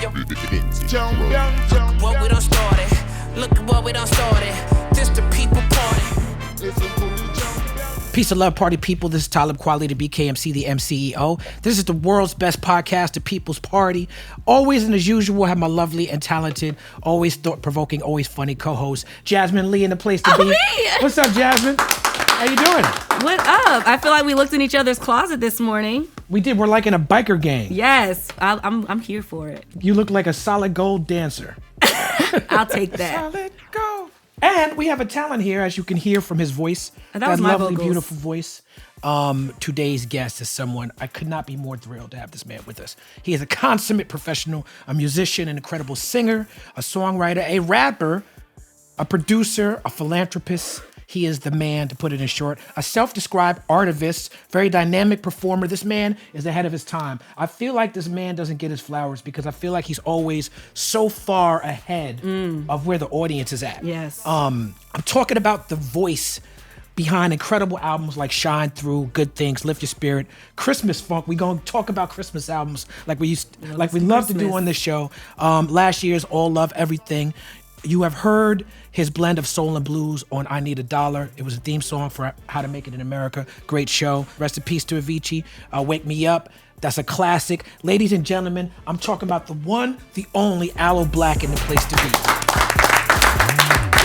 What we done started. Look at what we done started. This the people party. Peace and love, party people. This is Talib Kweli, the BKMC, the MCEO. This is the world's best podcast, The People's Party. Always and as usual, have my lovely and talented, always thought-provoking, always funny co-host, Jasmin Leigh in the place to be. Me? What's up, Jasmin? How you doing? What up? I feel like we looked in each other's closet this morning. We did. We're like in a biker gang. Yes, I'm here for it. You look like a solid gold dancer. I'll take that. Solid gold. And we have a talent here, as you can hear from his voice. That was my lovely, vocals. beautiful voice. Today's guest is someone I could not be more thrilled to have this man with us. He is a consummate professional, a musician, an incredible singer, a songwriter, a rapper, a producer, a philanthropist. He is the man, to put it in short, a self-described artivist, very dynamic performer. This man is ahead of his time. I feel like this man doesn't get his flowers because I feel like he's always so far ahead of where the audience is at. Yes. I'm talking about the voice behind incredible albums like Shine Through, Good Things, Lift Your Spirit, Christmas Funk. We're going to talk about Christmas albums like we love to do on this show. Last year's All Love Everything. You have heard his blend of soul and blues on I Need $1. It was a theme song for How to Make It in America. Great show. Rest in peace to Avicii. Wake Me Up. That's a classic. Ladies and gentlemen, I'm talking about the one, the only Aloe Blacc in the place to be.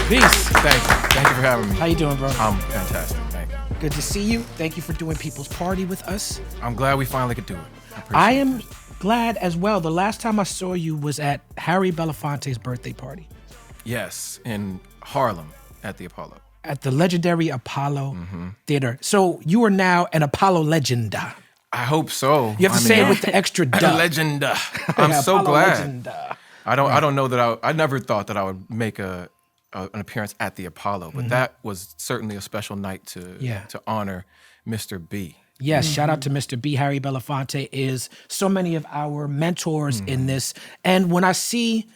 Peace. Thank you. Thank you for having me. How you doing, bro? I'm fantastic. Thank you. Good to see you. Thank you for doing People's Party with us. I'm glad we finally could do it. I am glad as well. The last time I saw you was at Harry Belafonte's birthday party. Yes, in Harlem at the Apollo. At the legendary Apollo Theater. So you are now an Apollo legend. I hope so. You have to say it with the extra duh. Legend. I'm so Apollo glad. Legend. I don't know that I never thought that I would make an appearance at the Apollo, but that was certainly a special night to honor Mr. B. Yes, shout out to Mr. B. Harry Belafonte is so many of our mentors in this. And when I see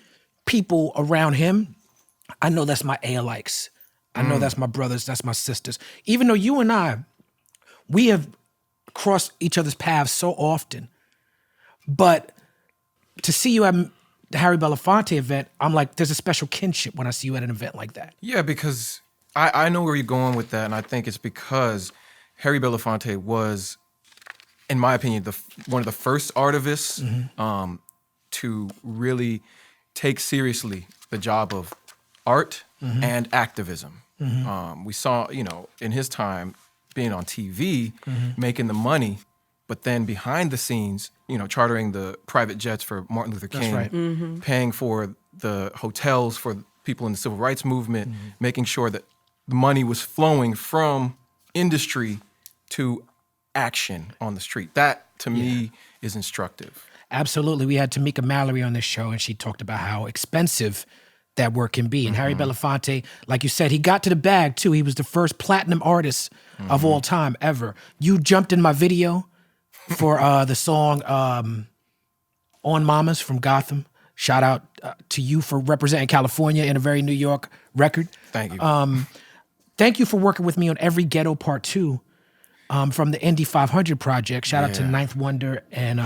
people around him, I know that's my alikes. I know that's my brothers, that's my sisters. Even though you and I, we have crossed each other's paths so often, but to see you at the Harry Belafonte event, I'm like, there's a special kinship when I see you at an event like that. Yeah, because I know where you're going with that, and I think it's because Harry Belafonte was, in my opinion, one of the first artists to really take seriously the job of art and activism. We saw, in his time, being on TV, making the money, but then behind the scenes, chartering the private jets for Martin Luther King, right. paying for the hotels for people in the civil rights movement, making sure that the money was flowing from industry to action on the street. That, to me, is instructive. Absolutely. We had Tamika Mallory on this show, and she talked about how expensive that work can be. And Harry Belafonte, like you said, he got to the bag, too. He was the first platinum artist of all time ever. You jumped in my video for the song On Mamas from Gotham. Shout out to you for representing California in a very New York record. Thank you. Thank you for working with me on Every Ghetto Part 2 from the Indy 500 project. Shout out to Ninth Wonder and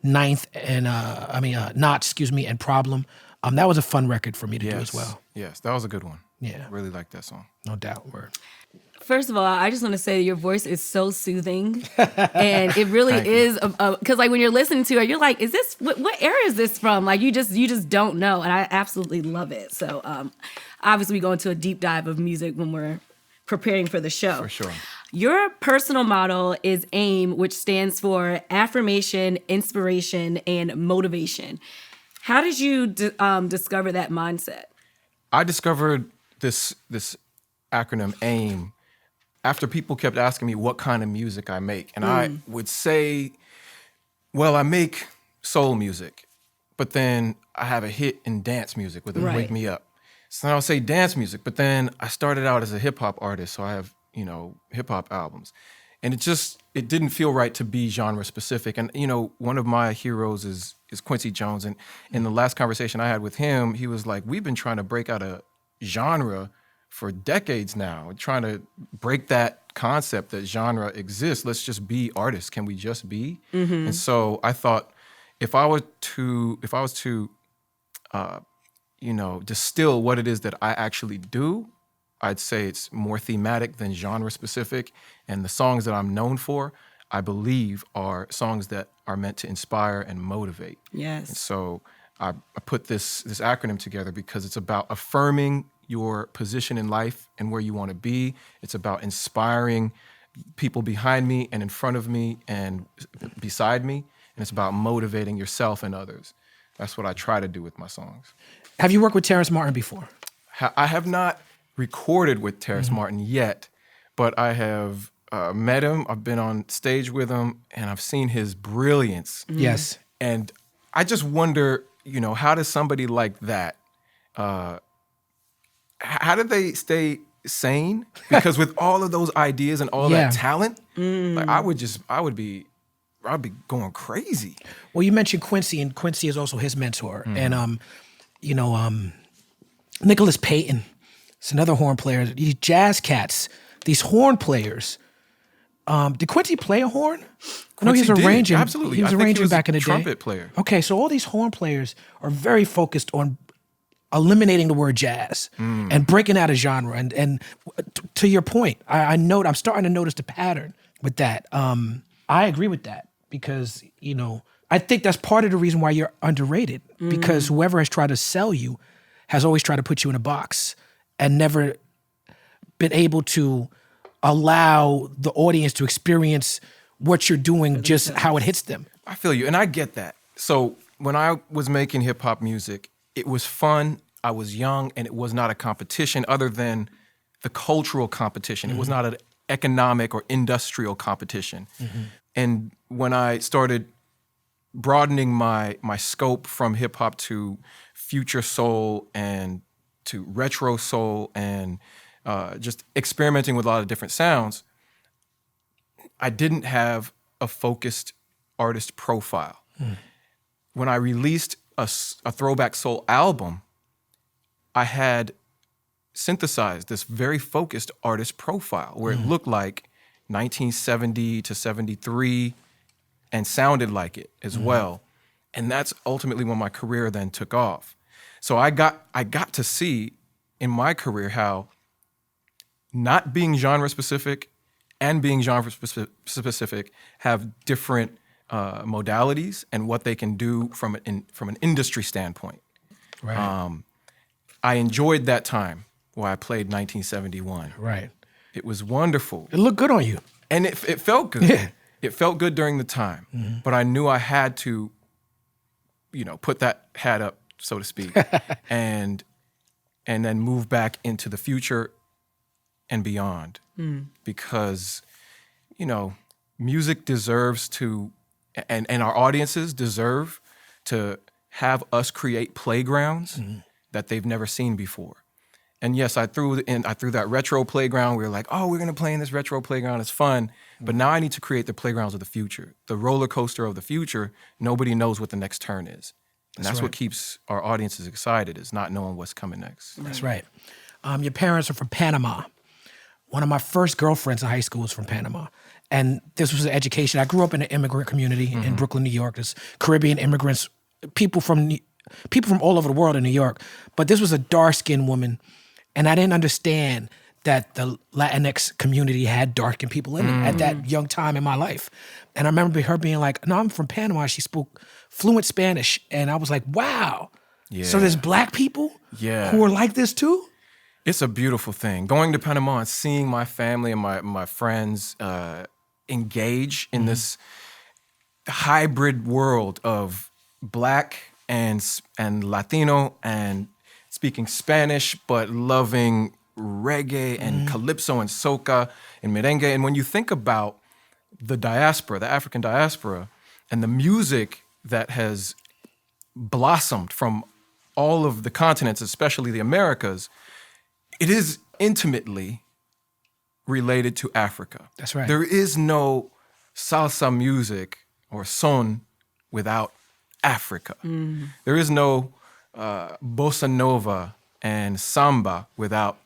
Notch, and Problem. That was a fun record for me to do as well. Yes, that was a good one. Yeah. I really liked that song. No doubt. Word. First of all, I just want to say your voice is so soothing, and it really is. Because like when you're listening to it, you're like, "Is this what era is this from?" Like you just don't know, and I absolutely love it. So obviously, we go into a deep dive of music when we're preparing for the show. For sure. Your personal motto is A.I.M, which stands for affirmation, inspiration, and motivation. How did you discover that mindset? I discovered this acronym A.I.M after people kept asking me what kind of music I make. And I would say, well, I make soul music, but then I have a hit in dance music with Wake Me Up. So then I'll say dance music, but then I started out as a hip hop artist, so I have, hip hop albums. And it didn't feel right to be genre specific. And, one of my heroes is Quincy Jones. And in the last conversation I had with him, he was like, we've been trying to break out a genre for decades now, trying to break that concept that genre exists. Let's just be artists. Can we just be? And so I thought if I was to distill what it is that I actually do, I'd say it's more thematic than genre specific. And the songs that I'm known for, I believe, are songs that are meant to inspire and motivate. Yes. And so I put this acronym together because it's about affirming your position in life and where you want to be. It's about inspiring people behind me and in front of me and beside me. And it's about motivating yourself and others. That's what I try to do with my songs. Have you worked with Terrence Martin before? I have not recorded with Terrence Martin yet, but I have met him. I've been on stage with him, and I've seen his brilliance. Yes. And I just wonder, how does somebody like that, how do they stay sane? Because with all of those ideas and all that talent, like I'd be going crazy. Well, you mentioned Quincy, and Quincy is also his mentor. And, Nicholas Payton, it's another horn player. These jazz cats, these horn players. Did Quincy play a horn? I know he was arranging. Absolutely. He was arranging back in the day. Trumpet player. Okay, so all these horn players are very focused on eliminating the word jazz and breaking out a genre. And to your point, I'm starting to notice the pattern with that. I agree with that because, I think that's part of the reason why you're underrated, because whoever has tried to sell you has always tried to put you in a box and never been able to allow the audience to experience what you're doing, just how it hits them. I feel you, and I get that. So when I was making hip hop music, it was fun, I was young, and it was not a competition other than the cultural competition. It was not an economic or industrial competition. And when I started broadening my scope from hip hop to future soul and to retro soul and just experimenting with a lot of different sounds, I didn't have a focused artist profile. When I released a throwback soul album, I had synthesized this very focused artist profile where it looked like 1970 to 73 and sounded like it as well. And that's ultimately when my career then took off. So I got to see in my career how not being genre specific and being genre specific have different modalities and what they can do from an industry standpoint. Right. I enjoyed that time where I played 1971. Right. It was wonderful. It looked good on you. And it felt good. Yeah. It felt good during the time. But I knew I had to, put that hat up, so to speak, and then move back into the future and beyond. Because, music deserves to, and our audiences deserve to have us create playgrounds that they've never seen before. And yes, I threw that retro playground. We were like, oh, we're gonna play in this retro playground. It's fun. But now I need to create the playgrounds of the future, the roller coaster of the future. Nobody knows what the next turn is. And that's what keeps our audiences excited, is not knowing what's coming next. That's right. Your parents are from Panama. One of my first girlfriends in high school was from Panama. And this was an education. I grew up in an immigrant community in Brooklyn, New York. There's Caribbean immigrants, people from all over the world in New York. But this was a dark-skinned woman. And I didn't understand that the Latinx community had dark-skinned people in it at that young time in my life. And I remember her being like, no, I'm from Panama. She spoke fluent Spanish. And I was like, wow. Yeah. So there's black people who are like this too? It's a beautiful thing. Going to Panama and seeing my family and my friends engage in this hybrid world of black and Latino and speaking Spanish, but loving reggae and calypso and soca and merengue. And when you think about the diaspora, the African diaspora, and the music that has blossomed from all of the continents, especially the Americas, it is intimately related to Africa. That's right. There is no salsa music or son without Africa. There is no bossa nova and samba without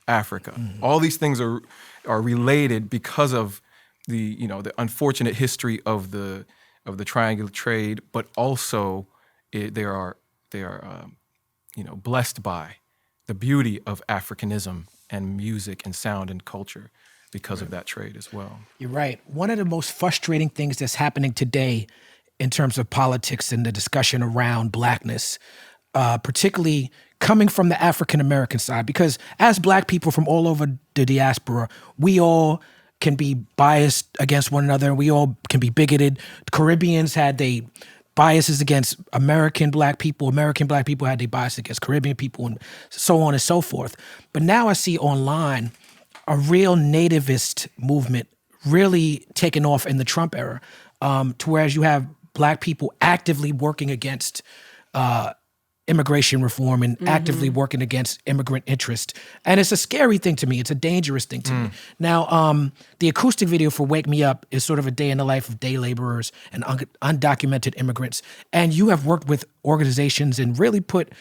Africa. All these things are related because of the unfortunate history of the of the triangular trade, but also they are blessed by the beauty of Africanism and music and sound and culture because of that trade as well. You're right. One of the most frustrating things that's happening today in terms of politics and the discussion around Blackness, particularly coming from the African-American side, because as Black people from all over the diaspora, we all can be biased against one another. We all can be bigoted. Caribbeans had their biases against American Black people had their bias against Caribbean people, and so on and so forth. But now I see online a real nativist movement really taking off in the Trump era, to whereas you have Black people actively working against immigration reform and actively working against immigrant interest. And it's a scary thing to me. It's a dangerous thing to me. Now, the acoustic video for Wake Me Up is sort of a day in the life of day laborers and undocumented immigrants. And you have worked with organizations and really put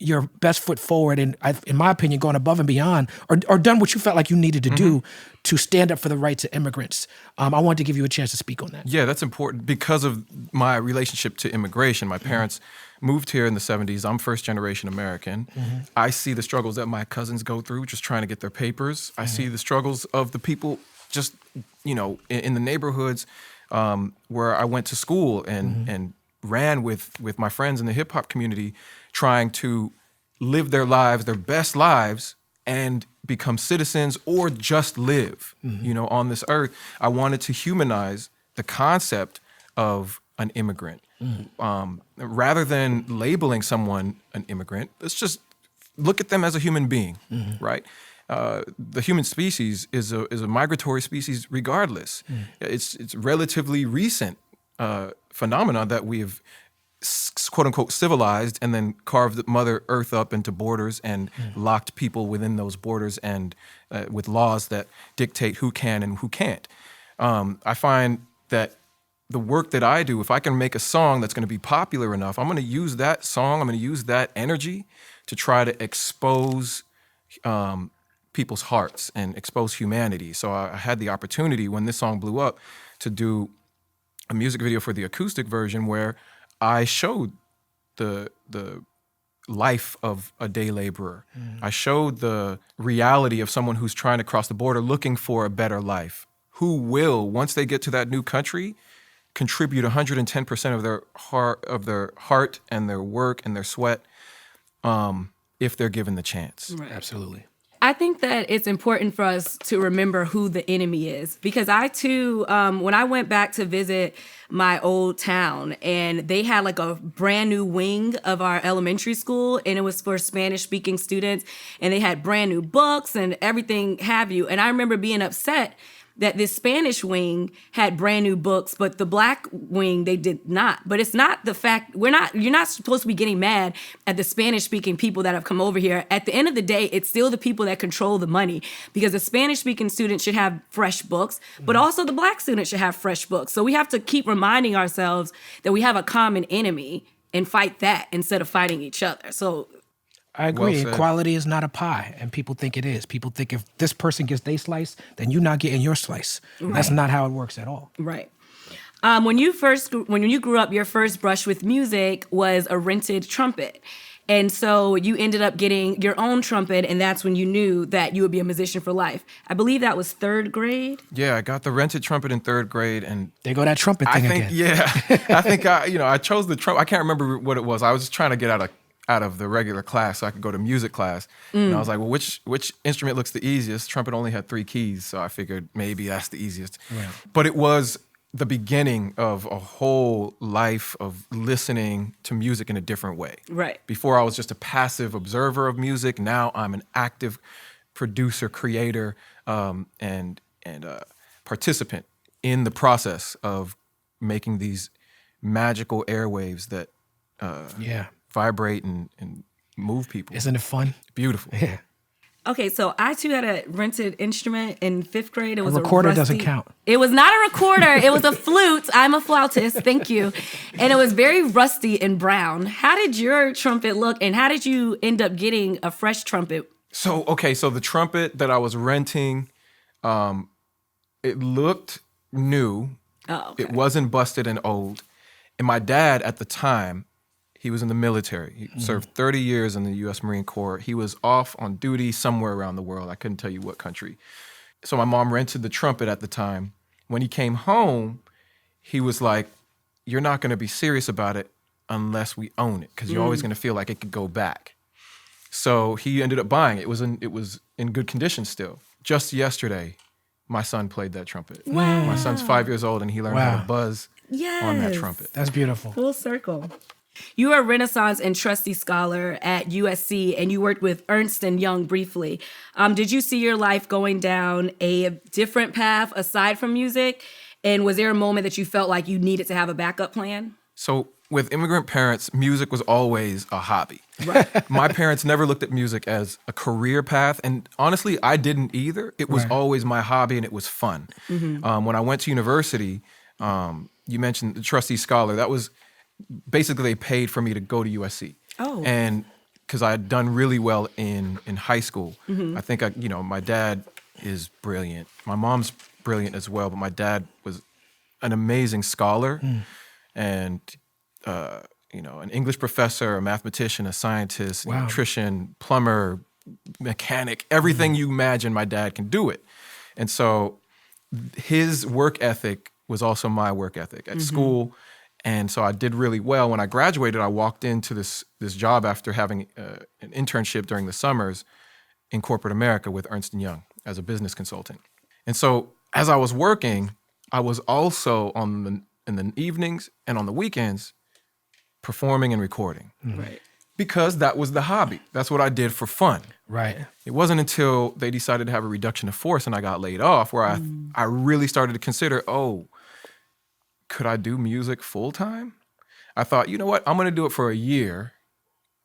your best foot forward and, in my opinion, gone above and beyond or done what you felt like you needed to do to stand up for the rights of immigrants. I wanted to give you a chance to speak on that. Yeah, that's important because of my relationship to immigration. My parents moved here in the 70s. I'm first generation American. I see the struggles that my cousins go through just trying to get their papers. I see the struggles of the people just, in the neighborhoods where I went to school and ran with my friends in the hip hop community, trying to live their lives, their best lives, and become citizens or just live, on this earth. I wanted to humanize the concept of an immigrant. Rather than labeling someone an immigrant, let's just look at them as a human being, right? The human species is a migratory species regardless. It's relatively recent phenomena that we have quote unquote civilized and then carved Mother Earth up into borders and locked people within those borders and with laws that dictate who can and who can't. I find that the work that I do, if I can make a song that's going to be popular enough, I'm going to use that song, I'm going to use that energy to try to expose people's hearts and expose humanity. So I had the opportunity when this song blew up to do a music video for the acoustic version where I showed the life of a day laborer. I showed the reality of someone who's trying to cross the border looking for a better life, who will, once they get to that new country, contribute 110% of their heart and their work and their sweat if they're given the chance. Right. Absolutely. I think that it's important for us to remember who the enemy is, because I too, when I went back to visit my old town, and they had like a brand new wing of our elementary school, and it was for Spanish speaking students, and they had brand new books and everything have you. And I remember being upset that this Spanish wing had brand new books, but the Black wing, they did not. But it's not the fact, you're not supposed to be getting mad at the Spanish speaking people that have come over here. At the end of the day, it's still the people that control the money, because the Spanish speaking student should have fresh books, but also the Black student should have fresh books. So we have to keep reminding ourselves that we have a common enemy and fight that instead of fighting each other. So I agree. Well, equality is not a pie, and people think it is. People think if this person gets their slice, then you're not getting your slice. Right. That's not how it works at all. Right. When you grew up, your first brush with music was a rented trumpet. And so you ended up getting your own trumpet, and that's when you knew that you would be a musician for life. I believe that was third grade. Yeah, I got the rented trumpet in third grade, and there go that trumpet thing again. I think I chose the trumpet. I can't remember what it was. I was just trying to get out of the regular class so I could go to music class. And I was like, well, which instrument looks the easiest? Trumpet only had 3 keys, so I figured maybe that's the easiest. Right. But it was the beginning of a whole life of listening to music in a different way. Right. Before I was just a passive observer of music. Now I'm an active producer, creator, and participant in the process of making these magical airwaves that vibrate and move people. Isn't it fun? Beautiful. Yeah. Okay, so I too had a rented instrument in 5th grade. It was a recorder doesn't count. It was not a recorder. It was a flute. I'm a flautist. Thank you. And it was very rusty and brown. How did your trumpet look, and how did you end up getting a fresh trumpet? So the trumpet that I was renting, it looked new Oh, okay. It wasn't busted and old. And my dad at the time, he was in the military. He served 30 years in the U.S. Marine Corps. He was off on duty somewhere around the world. I couldn't tell you what country. So my mom rented the trumpet at the time. When he came home, he was like, you're not going to be serious about it unless we own it, because you're always going to feel like it could go back. So he ended up buying it. It was in good condition still. Just yesterday, my son played that trumpet. Wow. My son's 5 years old, and he learned how to buzz on that trumpet. That's beautiful. Full circle. You are a Renaissance and Trustee Scholar at USC, and you worked with Ernst & Young briefly. Did you see your life going down a different path aside from music? And was there a moment that you felt like you needed to have a backup plan? So with immigrant parents, music was always a hobby. Right. My parents never looked at music as a career path. And honestly, I didn't either. It was always my hobby, and it was fun. When I went to university, you mentioned the Trustee Scholar. That was basically, they paid for me to go to USC. Oh. And because I had done really well in high school. I think, my dad is brilliant. My mom's brilliant as well, but my dad was an amazing scholar and, an English professor, a mathematician, a scientist, a nutrition, plumber, mechanic, everything you imagine, my dad can do it. And so his work ethic was also my work ethic at school. And so I did really well. When I graduated, I walked into this job after having an internship during the summers in corporate America with Ernst & Young as a business consultant. And so as I was working, I was also in the evenings and on the weekends performing and recording. Right. Because that was the hobby. That's what I did for fun. Right. It wasn't until they decided to have a reduction of force and I got laid off where I really started to consider, could I do music full time? I thought, you know what? I'm going to do it for a year,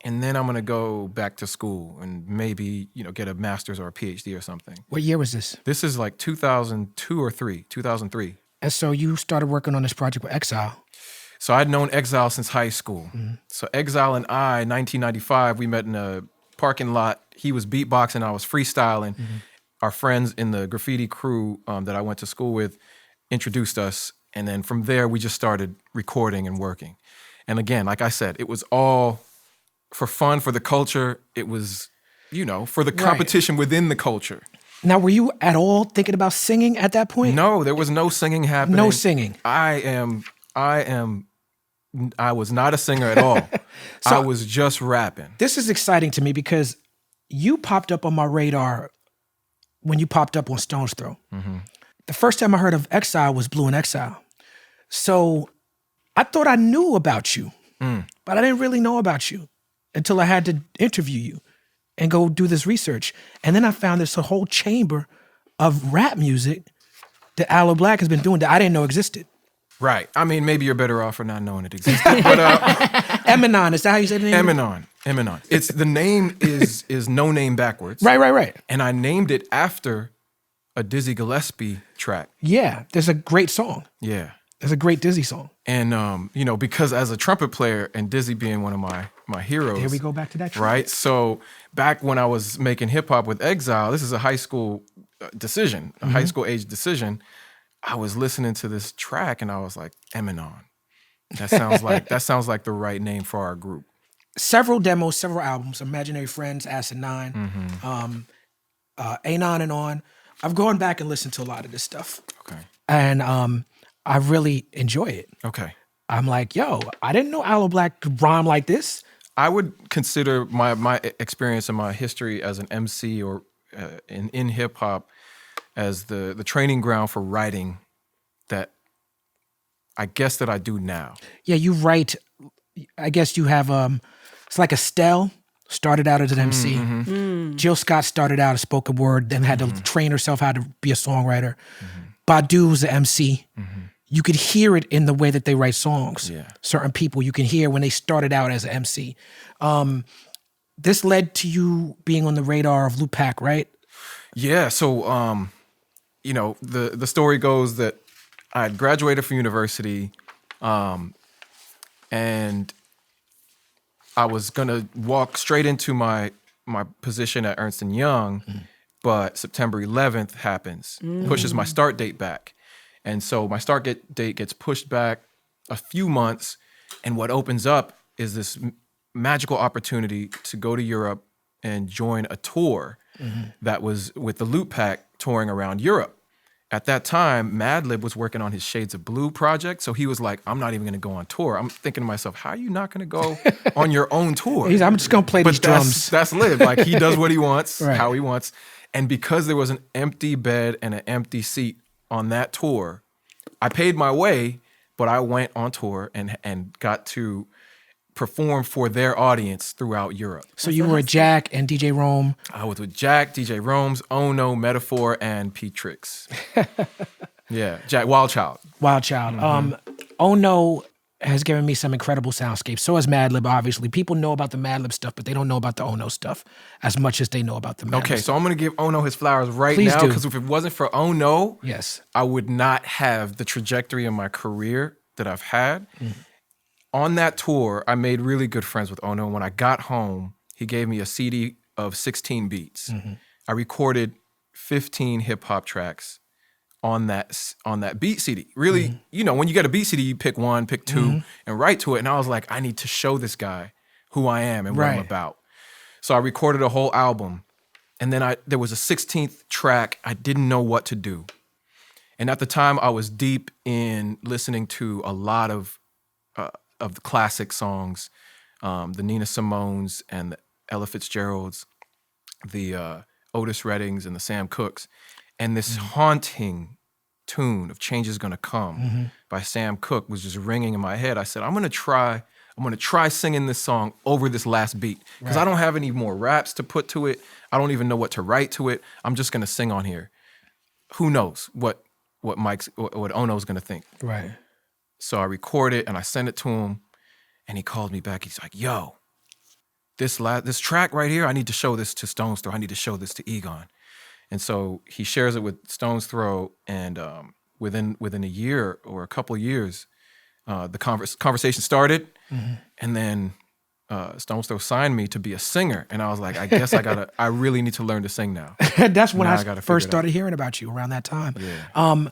and then I'm going to go back to school and maybe, get a master's or a PhD or something. What year was this? This is like 2003. And so you started working on this project with Exile. So I'd known Exile since high school. So Exile and I, 1995, we met in a parking lot. He was beatboxing, I was freestyling. Our friends in the graffiti crew that I went to school with introduced us. And then from there, we just started recording and working. And again, like I said, it was all for fun, for the culture. It was, for the competition within the culture. Now, were you at all thinking about singing at that point? No, there was no singing happening. No singing. I was not a singer at all. So, I was just rapping. This is exciting to me because you popped up on my radar when you popped up on Stone's Throw. The first time I heard of Exile was Blue in Exile. So I thought I knew about you, but I didn't really know about you until I had to interview you and go do this research. And then I found this whole chamber of rap music that Aloe Blacc has been doing that I didn't know existed. Right. I mean, maybe you're better off for not knowing it existed. But Emanon, is that how you say the name? Emanon. It's the name is no name backwards. Right. And I named it after a Dizzy Gillespie track. Yeah, there's a great song. Yeah. There's a great Dizzy song. And, because as a trumpet player and Dizzy being one of my heroes. Here we go back to that trumpet. Right? So back when I was making hip hop with Exile, this is a high school decision, a high school age decision. I was listening to this track and I was like, Emanon. That sounds like the right name for our group. Several demos, several albums, Imaginary Friends, Acid 9, Anon and On. I've gone back and listened to a lot of this stuff. Okay. And I really enjoy it. Okay. I'm like, yo, I didn't know Aloe Blacc could rhyme like this. I would consider my experience and my history as an MC or in hip hop as the training ground for writing that I guess that I do now. Yeah, you write. I guess you have it's like Estelle started out as an MC. Jill Scott started out as spoken word, then had to train herself how to be a songwriter. Badu's an MC. You could hear it in the way that they write songs. Yeah. Certain people you can hear when they started out as an MC. This led to you being on the radar of UPROXX, right? Yeah. So, the story goes that I had graduated from university, and I was gonna walk straight into my position at Ernst & Young, but September 11th happens, pushes my start date back. And so my date gets pushed back a few months. And what opens up is this magical opportunity to go to Europe and join a tour that was with the Loop Pack touring around Europe. At that time, Madlib was working on his Shades of Blue project. So he was like, I'm not even going to go on tour. I'm thinking to myself, how are you not going to go on your own tour? I'm just going to play these drums. That's Lib. Like, he does what he wants, Right. how he wants. And because there was an empty bed and an empty seat on that tour, I paid my way, but I went on tour and got to perform for their audience throughout Europe. So you were with Jack and DJ Rome. I was with Jack, DJ Rome's, Ono, Metaphor, and P-Trix. Yeah, Jack, Wild Child. Wild Child. Ono has given me some incredible soundscapes. So has Madlib, obviously. People know about the Madlib stuff, but they don't know about the Ono stuff as much as they know about the Madlib Okay, stuff. so I'm going to give Ono his flowers right Please now, do. because if it wasn't for Ono, Yes. I would not have the trajectory in my career that I've had. On that tour, I made really good friends with Ono. When I got home, he gave me a CD of 16 beats. I recorded 15 hip hop tracks on that beat CD. Really, when you get a beat CD, you pick one, pick two, and write to it. And I was like, I need to show this guy who I am and what I'm Right. about. So I recorded a whole album. And then there was a 16th track. I didn't know what to do. And at the time, I was deep in listening to a lot of the classic songs, the Nina Simones and the Ella Fitzgeralds, the Otis Reddings and the Sam Cookes. And this haunting tune of Change Is Gonna Come by Sam Cooke was just ringing in my head. I said, I'm gonna try singing this song over this last beat, because I don't have any more raps to put to it. I don't even know what to write to it. I'm just gonna sing on here. Who knows what Ono's gonna think. Right. So I record it and I send it to him, and he called me back. He's like, yo, this track right here, I need to show this to Stone's Throw. I need to show this to Egon. And so he shares it with Stone's Throw, and within a year or a couple of years, the conversation started, and then Stone's Throw signed me to be a singer. And I was like, I guess I really need to learn to sing now. That's when Now I gotta first figure it started hearing about you, around that time. Yeah.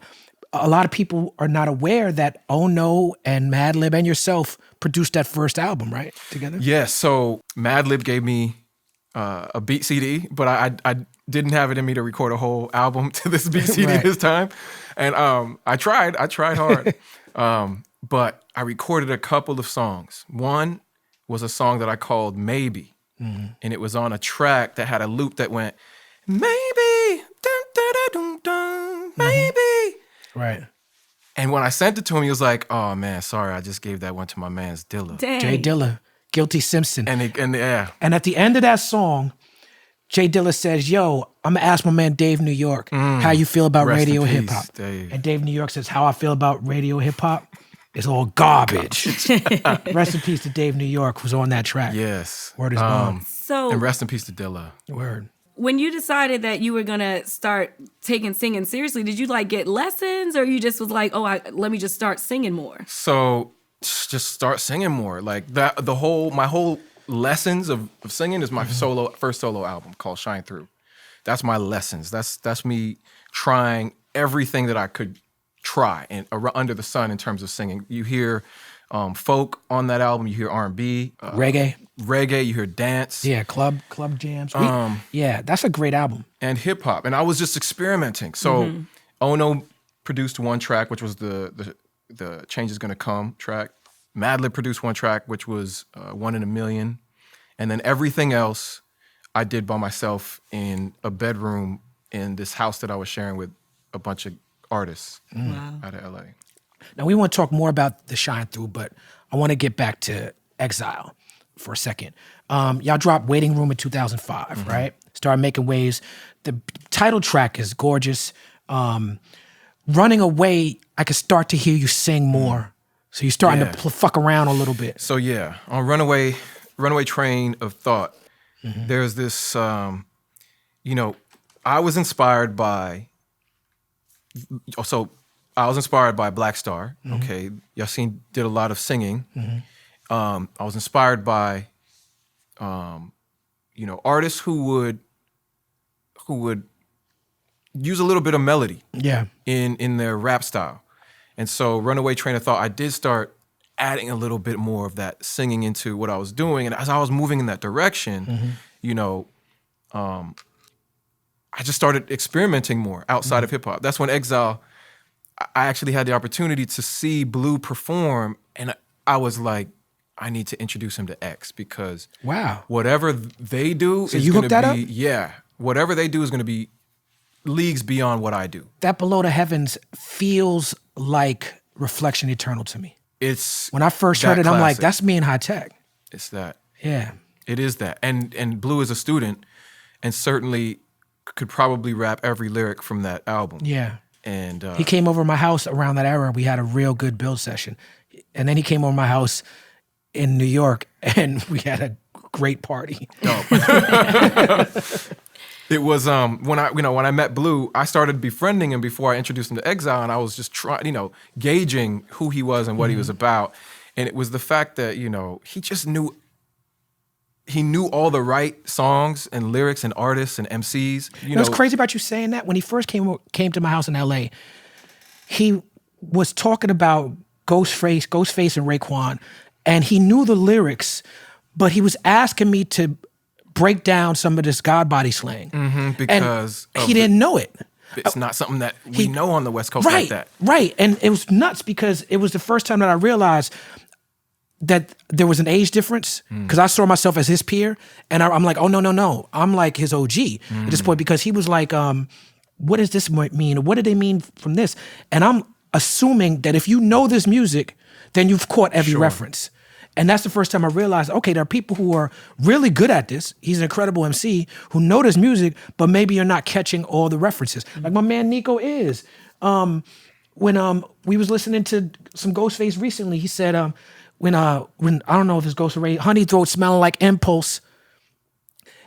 A lot of people are not aware that Ono and Madlib and yourself produced that first album, right? Together? Yeah, so Madlib gave me a beat CD, but I didn't have it in me to record a whole album to this beat CD Right. this time. And I tried hard. But I recorded a couple of songs. One was a song that I called Maybe. And it was on a track that had a loop that went, maybe, dun, dun, dun, dun, dun, maybe. Right. And when I sent it to him, he was like, oh man, sorry, I just gave that one to my man's Dilla. Dang. Jay Dilla, Guilty Simpson. And yeah. And at the end of that song, Jay Dilla says, yo, I'm going to ask my man Dave New York how you feel about Rest in radio peace, hip hop. Dave. And Dave New York says, how I feel about radio hip hop is all garbage. Rest in peace to Dave New York, who's on that track. Yes. Word is bond. So And rest in peace to Dilla. Word. when you decided that you were gonna start taking singing seriously, did you like get lessons, or you just was like, oh, let me just start singing more? So just start singing more. Like that, my whole lessons of singing is my first solo album called Shine Through. That's my lessons. That's me trying everything that I could try and under the sun in terms of singing. You hear folk on that album. You hear R&B, Reggae, you hear dance. yeah, club jams. Yeah, that's a great album. And hip hop. And I was just experimenting. So Ono produced one track, which was the Change Is Gonna Come track. Madlib produced one track, which was 1 in a Million. And then everything else I did by myself in a bedroom in this house that I was sharing with a bunch of artists out of LA. Now, we want to talk more about the Shine Through, but I want to get back to Exile for a second. Y'all dropped Waiting Room in 2005, right? Started making waves. The title track is gorgeous. Running Away, I could start to hear you sing more. So you're starting to fuck around a little bit. So yeah, on Runaway Train of Thought, there's this, I was inspired by Black Star. Okay, Yassine did a lot of singing. I was inspired by, artists who would use a little bit of melody Yeah. in their rap style. And so Runaway Train of Thought, I did start adding a little bit more of that singing into what I was doing. And as I was moving in that direction, you know, I just started experimenting more outside of hip hop. That's when Exile, I actually had the opportunity to see Blue perform, and I was like, I need to introduce him to X, because whatever they do is you going hooked that to be, whatever they do is going to be leagues beyond what I do. That Below the Heavens feels like Reflection Eternal to me. It's when I first heard it, classic. I'm like, that's me in high tech. It's that. Yeah. It is that. And Blue is a student, and certainly could probably rap every lyric from that album. Yeah. And he came over to my house around that era. We had a real good build session. And then he came over to my house in New York, and we had a great party. It was when I met Blue, I started befriending him before I introduced him to Exile, and I was just trying, gauging who he was and what he was about. And it was the fact that, he just knew. He knew all the right songs and lyrics and artists and MCs. What's crazy about you saying that? When he first came to my house in LA, he was talking about Ghostface and Raekwon, and he knew the lyrics, but he was asking me to break down some of this God body slang. Because he didn't know it. It's not something that we know on the West Coast like that. Right. And it was nuts because it was the first time that I realized that there was an age difference, because I saw myself as his peer, and I'm like, oh, no. I'm like his OG at this point, because he was like, what does this mean? What do they mean from this? And I'm assuming that if you know this music, then you've caught every reference. And that's the first time I realized, okay, there are people who are really good at this. He's an incredible MC who know this music, but maybe you're not catching all the references. Like my man Nico is. When we was listening to some Ghostface recently, he said, when I don't know if it's Ghost Ray, Honey Throat smelling like Impulse.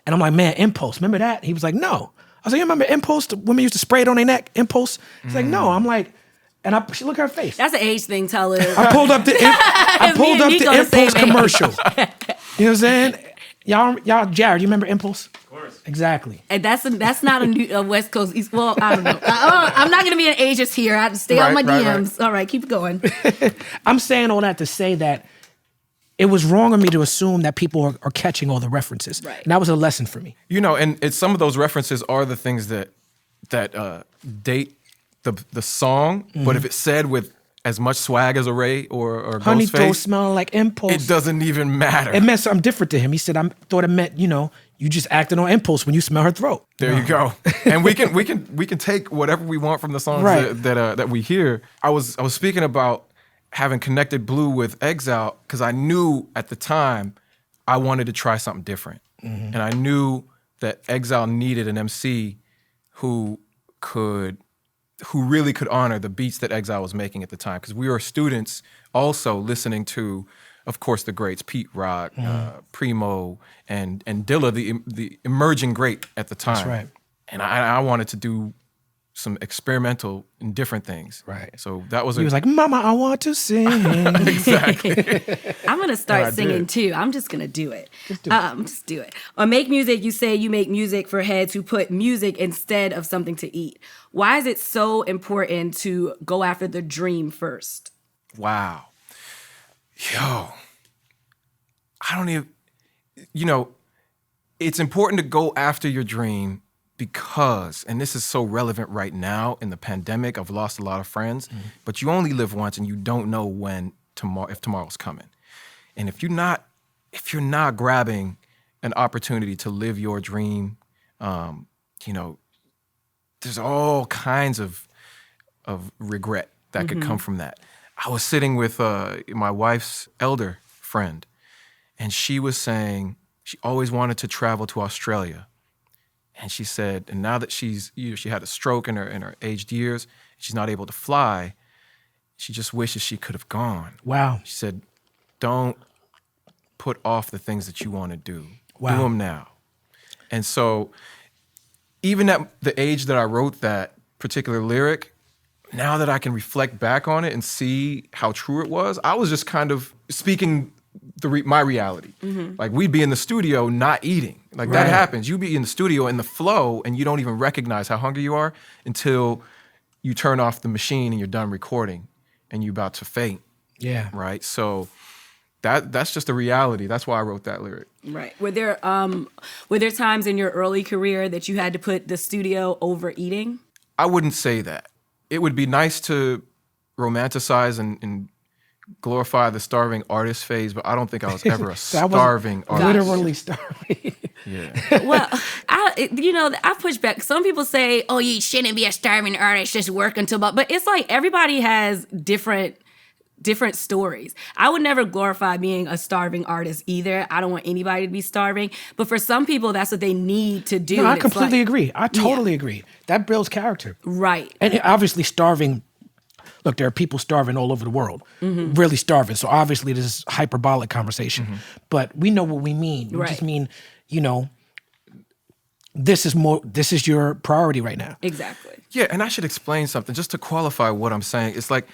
And I'm like, man, Impulse, remember that? He was like, no. I was like, you remember Impulse? The women used to spray it on their neck, Impulse? He's like, no. I'm like, and she look at her face. That's an age thing, Talib. I pulled up the Impulse commercial. You know what I'm saying? Y'all, Jared, you remember Impulse? Of course. Exactly. And that's not a West Coast East. Well, I don't know. I'm not going to be an ageist here. I have to stay on my DMs. All right, keep it going. I'm saying all that to say that it was wrong of me to assume that people are catching all the references. Right. And that was a lesson for me. And some of those references are the things that date the song, but if it's said with as much swag as a Ray or Honey Throat Ghostface, smelling like Impulse. it doesn't even matter. It meant something different to him. He said, I thought it meant, you just acted on impulse when you smell her throat. There you go. And we can take whatever we want from the songs that we hear. I was speaking about having connected Blue with Exile because I knew at the time I wanted to try something different. And I knew that Exile needed an MC who really could honor the beats that Exile was making at the time, because we were students also listening to, of course, the greats, Pete Rock, Primo, and Dilla, the emerging great at the time. That's right. And I wanted to do some experimental and different things. Right. So that was He was like, Mama, I want to sing. Exactly. I'm going to start singing too. I'm just going to do it. Just do it. On Make Music, you say you make music for heads who put music instead of something to eat. Why is it so important to go after the dream first? Wow. Yo. I don't even, it's important to go after your dream because, and this is so relevant right now in the pandemic, I've lost a lot of friends, but you only live once and you don't know if tomorrow's coming. And if you're not grabbing an opportunity to live your dream, there's all kinds of regret that could come from that. I was sitting with my wife's elder friend, and she was saying she always wanted to travel to Australia. And she said, and now that she had a stroke in her aged years, she's not able to fly, she just wishes she could have gone. Wow. She said, don't put off the things that you want to do. Wow. Do them now. And so even at the age that I wrote that particular lyric, now that I can reflect back on it and see how true it was, I was just kind of speaking my reality. Like we'd be in the studio not eating. Like that happens. You be in the studio in the flow and you don't even recognize how hungry you are until you turn off the machine and you're done recording. and you about to faint. Yeah. Right. So that's just a reality. That's why I wrote that lyric. Right. Were there times in your early career that you had to put the studio over eating? I wouldn't say that. It would be nice to romanticize and glorify the starving artist phase, but I don't think I was ever a starving artist. Literally starving. Yeah. Well, I push back. Some people say, "Oh, you shouldn't be a starving artist. Just work until," but it's like everybody has different stories. I would never glorify being a starving artist either. I don't want anybody to be starving. But for some people, that's what they need to do. No, I completely agree. I totally agree. That builds character. Right. And obviously starving, look, there are people starving all over the world, really starving. So obviously this is hyperbolic conversation. But we know what we mean. We just mean, this is your priority right now. Exactly. Yeah, and I should explain something just to qualify what I'm saying. It's like,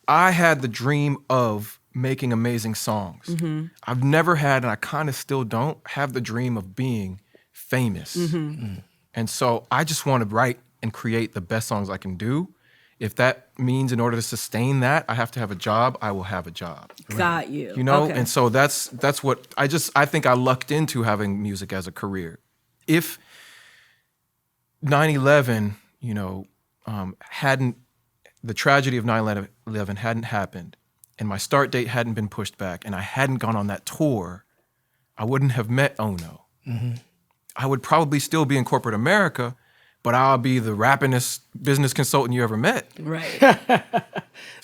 I had the dream of making amazing songs. I've never had, and I kind of still don't, have the dream of being famous. And so I just want to write and create the best songs I can do. If that means in order to sustain that, I have to have a job, I will have a job. Got you. Okay. And so that's what I think I lucked into having music as a career. If 9/11, the tragedy of 9/11 hadn't happened and my start date hadn't been pushed back and I hadn't gone on that tour, I wouldn't have met Ono. I would probably still be in corporate America, but I'll be the rappingest business consultant you ever met. Right.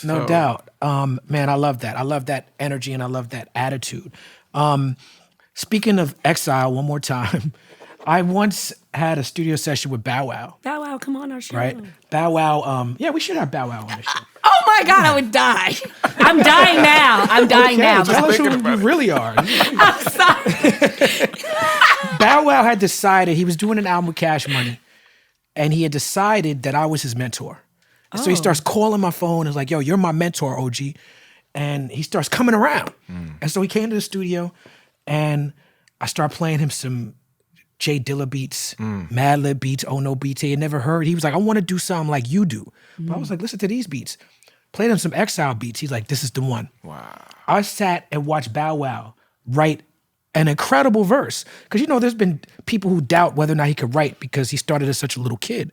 No doubt. Man, I love that. I love that energy and I love that attitude. Speaking of Exile, one more time, I once had a studio session with Bow Wow. Bow Wow, come on our show. Right? Bow Wow, we should have Bow Wow on the show. Oh my God, I would die. I'm dying now. I'm dying now. Tell us who you really are. I'm sorry. Bow Wow had decided, he was doing an album with Cash Money, and he had decided that I was his mentor. And so he starts calling my phone and is like, yo, you're my mentor, OG. And he starts coming around. And so he came to the studio and I start playing him some Jay Dilla beats, Madlib beats, Oh No beats he had never heard. He was like, I want to do something like you do. But I was like, listen to these beats. Played him some Exile beats. He's like, this is the one. Wow. I sat and watched Bow Wow write an incredible verse. Because, there's been people who doubt whether or not he could write because he started as such a little kid.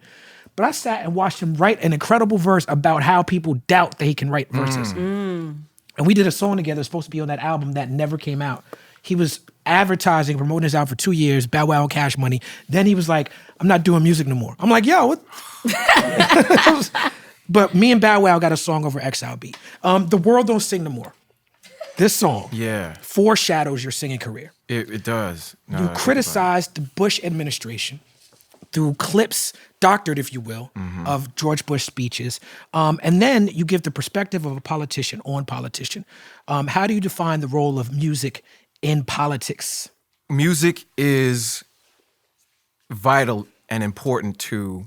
But I sat and watched him write an incredible verse about how people doubt that he can write verses. And we did a song together, it's supposed to be on that album that never came out. He was advertising, promoting his out for 2 years, Bow Wow and Cash Money. Then he was like, I'm not doing music no more. I'm like, yo, what? But me and Bow Wow got a song over Exile beat. The World Don't Sing No More. This song foreshadows your singing career. It does. No, you criticized the Bush administration through clips, doctored, if you will, of George Bush speeches. And then you give the perspective of a politician on politician. How do you define the role of music in politics? Music is vital and important to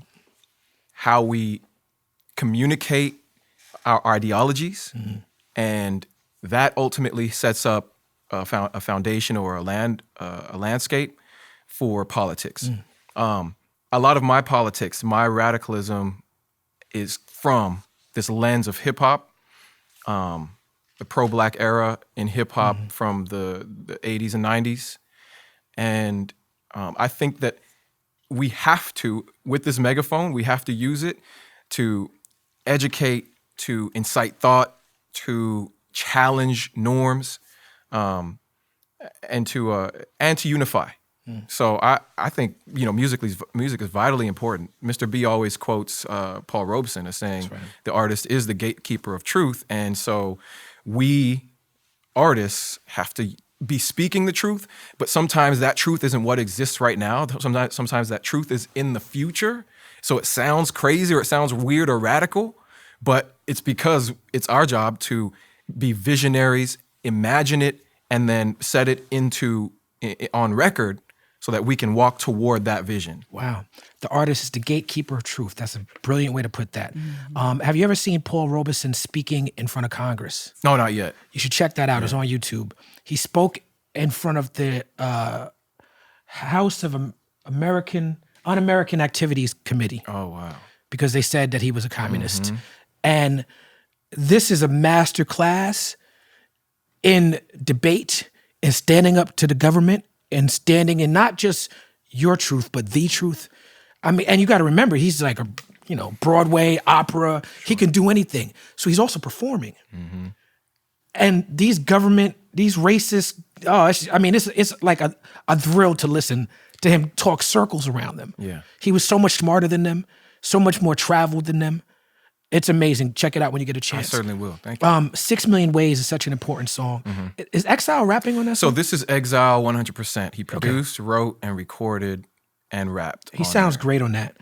how we communicate our ideologies, and that ultimately sets up a foundation or a landscape for politics. A lot of my politics, my radicalism, is from this lens of hip hop, the pro-Black era in hip hop from the 80s and 90s, and I think that we have to, with this megaphone, we have to use it to educate, to incite thought, to challenge norms, and to unify. So I think music is vitally important. Mr. B always quotes Paul Robeson as saying, the artist is the gatekeeper of truth, and so we artists have to be speaking the truth, but sometimes that truth isn't what exists right now. Sometimes that truth is in the future. So it sounds crazy or it sounds weird or radical, but it's because it's our job to be visionaries, imagine it, and then set it on record so that we can walk toward that vision. Wow. The artist is the gatekeeper of truth. That's a brilliant way to put that. Have you ever seen Paul Robeson speaking in front of Congress? No, not yet. You should check that out. It's on YouTube. He spoke in front of the House of Un-American Activities Committee. Oh, wow. Because they said that he was a communist. And this is a master class in debate and standing up to the government and standing in not just your truth, but the truth. I mean, and you got to remember, he's like a, Broadway, opera. Sure. He can do anything. So he's also performing. Mm-hmm. And these racist, it's like a thrill to listen to him talk circles around them. Yeah. He was so much smarter than them, so much more traveled than them. It's amazing. Check it out when you get a chance. I certainly will. Thank you. 6 Million Ways is such an important song. Mm-hmm. Is Exile rapping on that song? So this is Exile 100%. He produced, wrote, and recorded, and rapped. He sounds great on that.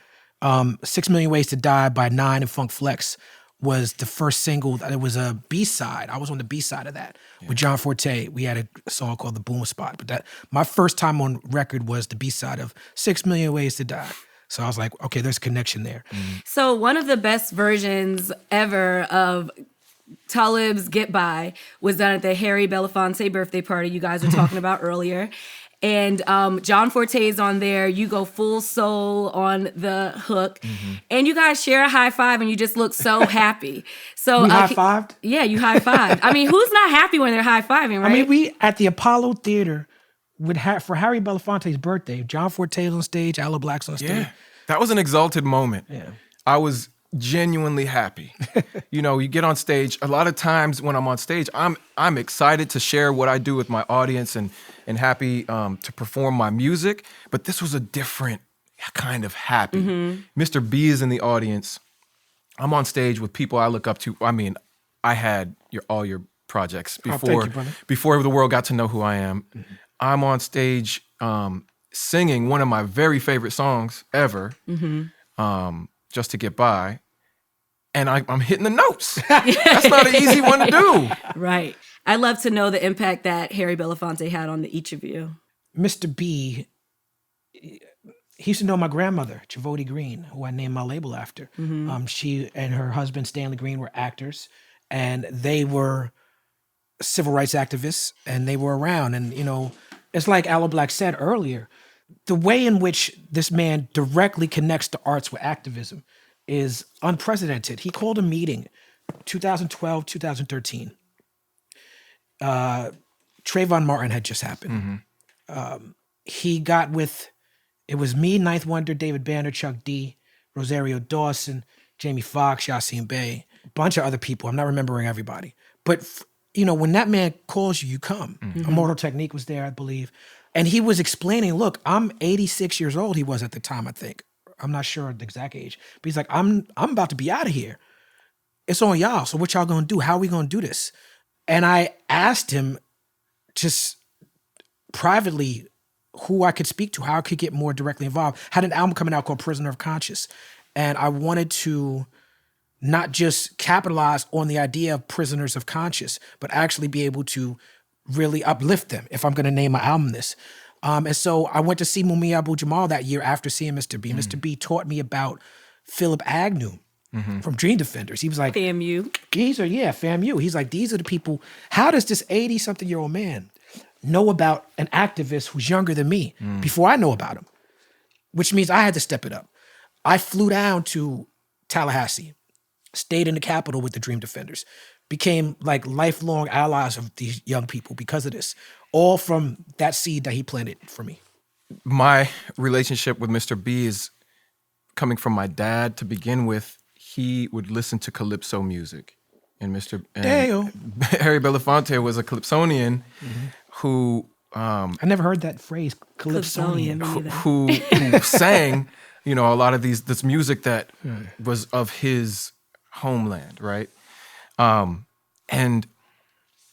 6 Million Ways to Die by Nine and Funk Flex was the first single. It was a B-side. I was on the B-side of that with John Forte. We had a song called The Boom Spot. But my first time on record was the B-side of 6 Million Ways to Die. So I was like, okay, there's a connection there. Mm-hmm. So one of the best versions ever of Talib's Get By was done at the Harry Belafonte birthday party you guys were talking about earlier. And John Forte is on there. You go full soul on the hook. Mm-hmm. And you guys share a high five and you just look so happy. So we high-fived? Yeah, you high-fived. I mean, who's not happy when they're high-fiving, right? I mean, we at the Apollo Theater for Harry Belafonte's birthday, John Forte on stage, Aloe Blacc's on stage. Yeah, that was an exalted moment. Yeah. I was genuinely happy. You get on stage. A lot of times when I'm on stage, I'm excited to share what I do with my audience and happy to perform my music. But this was a different kind of happy. Mm-hmm. Mr. B is in the audience. I'm on stage with people I look up to. I mean, I had all your projects before the world got to know who I am. Mm-hmm. I'm on stage singing one of my very favorite songs ever, Just to Get By. And I'm hitting the notes. That's not an easy one to do. Right. I'd love to know the impact that Harry Belafonte had on each of you. Mr. B, he used to know my grandmother, Chavoti Green, who I named my label after. Mm-hmm. She and her husband, Stanley Green, were actors, and they were civil rights activists, and they were around. And, it's like Aloe Blacc said earlier, the way in which this man directly connects the arts with activism is unprecedented. He called a meeting 2012, 2013. Trayvon Martin had just happened. Mm-hmm. He got with, it was me, Ninth Wonder, David Banner, Chuck D, Rosario Dawson, Jamie Foxx, Yassine Bey, a bunch of other people. I'm not remembering everybody. But, when that man calls you, you come. Mm-hmm. Immortal Technique was there, I believe. And he was explaining, look, I'm 86 years old, he was at the time, I think. I'm not sure the exact age. But he's like, I'm about to be out of here. It's on y'all. So what y'all gonna do? How are we gonna do this? And I asked him just privately who I could speak to, how I could get more directly involved. Had an album coming out called Prisoner of Conscience. And I wanted to not just capitalize on the idea of prisoners of conscience, but actually be able to really uplift them if I'm going to name my album this. And so I went to see Mumia Abu-Jamal that year after seeing Mr. B. Mr. B taught me about Philip Agnew from Dream Defenders. He was like, FAMU. FAMU. He's like, these are the people. How does this 80-something-year-old man know about an activist who's younger than me before I know about him? Which means I had to step it up. I flew down to Tallahassee, stayed in the Capitol with the Dream Defenders, became like lifelong allies of these young people because of this, all from that seed that he planted for me. My relationship with Mr. B is coming from my dad to begin with. He would listen to calypso music. And Harry Belafonte was a calypsonian who... I never heard that phrase, calypsonian. Who sang, a lot of this music that was of his homeland, right? And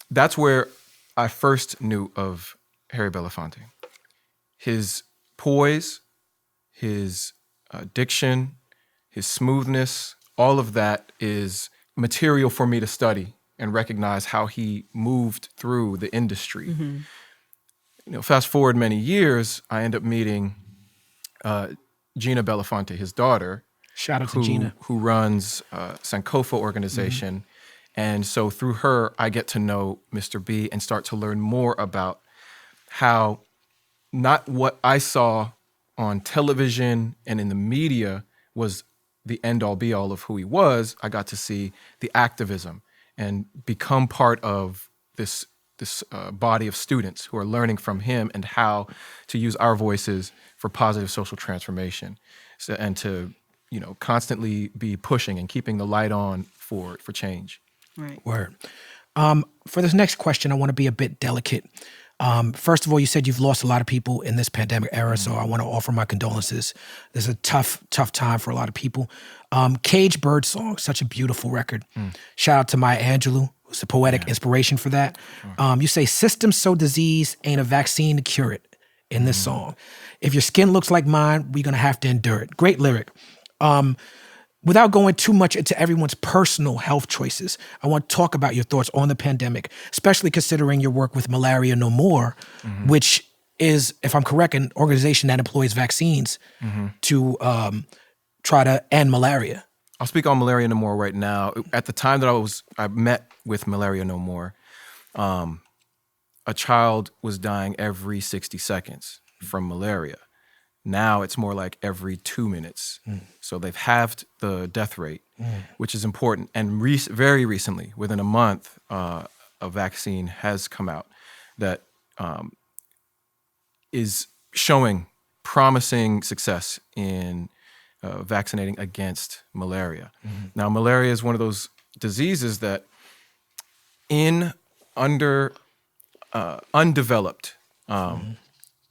that's where I first knew of Harry Belafonte. His poise, his diction, his smoothness, all of that is material for me to study and recognize how he moved through the industry. Mm-hmm. Fast forward many years, I end up meeting Gina Belafonte, his daughter. Shout out to Gina. Who runs Sankofa organization. Mm-hmm. And so through her, I get to know Mr. B and start to learn more about how not what I saw on television and in the media was the end all be all of who he was, I got to see the activism and become part of this body of students who are learning from him and how to use our voices for positive social transformation, and to constantly be pushing and keeping the light on for change. Right. Word. For this next question, I want to be a bit delicate. First of all, you said you've lost a lot of people in this pandemic era, so I want to offer my condolences. This is a tough time for a lot of people. Cage Bird Song, such a beautiful record. Shout out to Maya Angelou, who's the poetic inspiration for that. You say, systems so diseased, ain't a vaccine to cure it in this song. If your skin looks like mine, we're going to have to endure it. Great lyric. Without going too much into everyone's personal health choices, I want to talk about your thoughts on the pandemic, especially considering your work with Malaria No More, which is, if I'm correct, an organization that employs vaccines to try to end malaria. I'll speak on Malaria No More right now. At the time that I met with Malaria No More, a child was dying every 60 seconds from malaria. Now it's more like every 2 minutes. So they've halved the death rate, which is important. And very recently, within a month, a vaccine has come out that is showing promising success in vaccinating against malaria. Now, malaria is one of those diseases that in undeveloped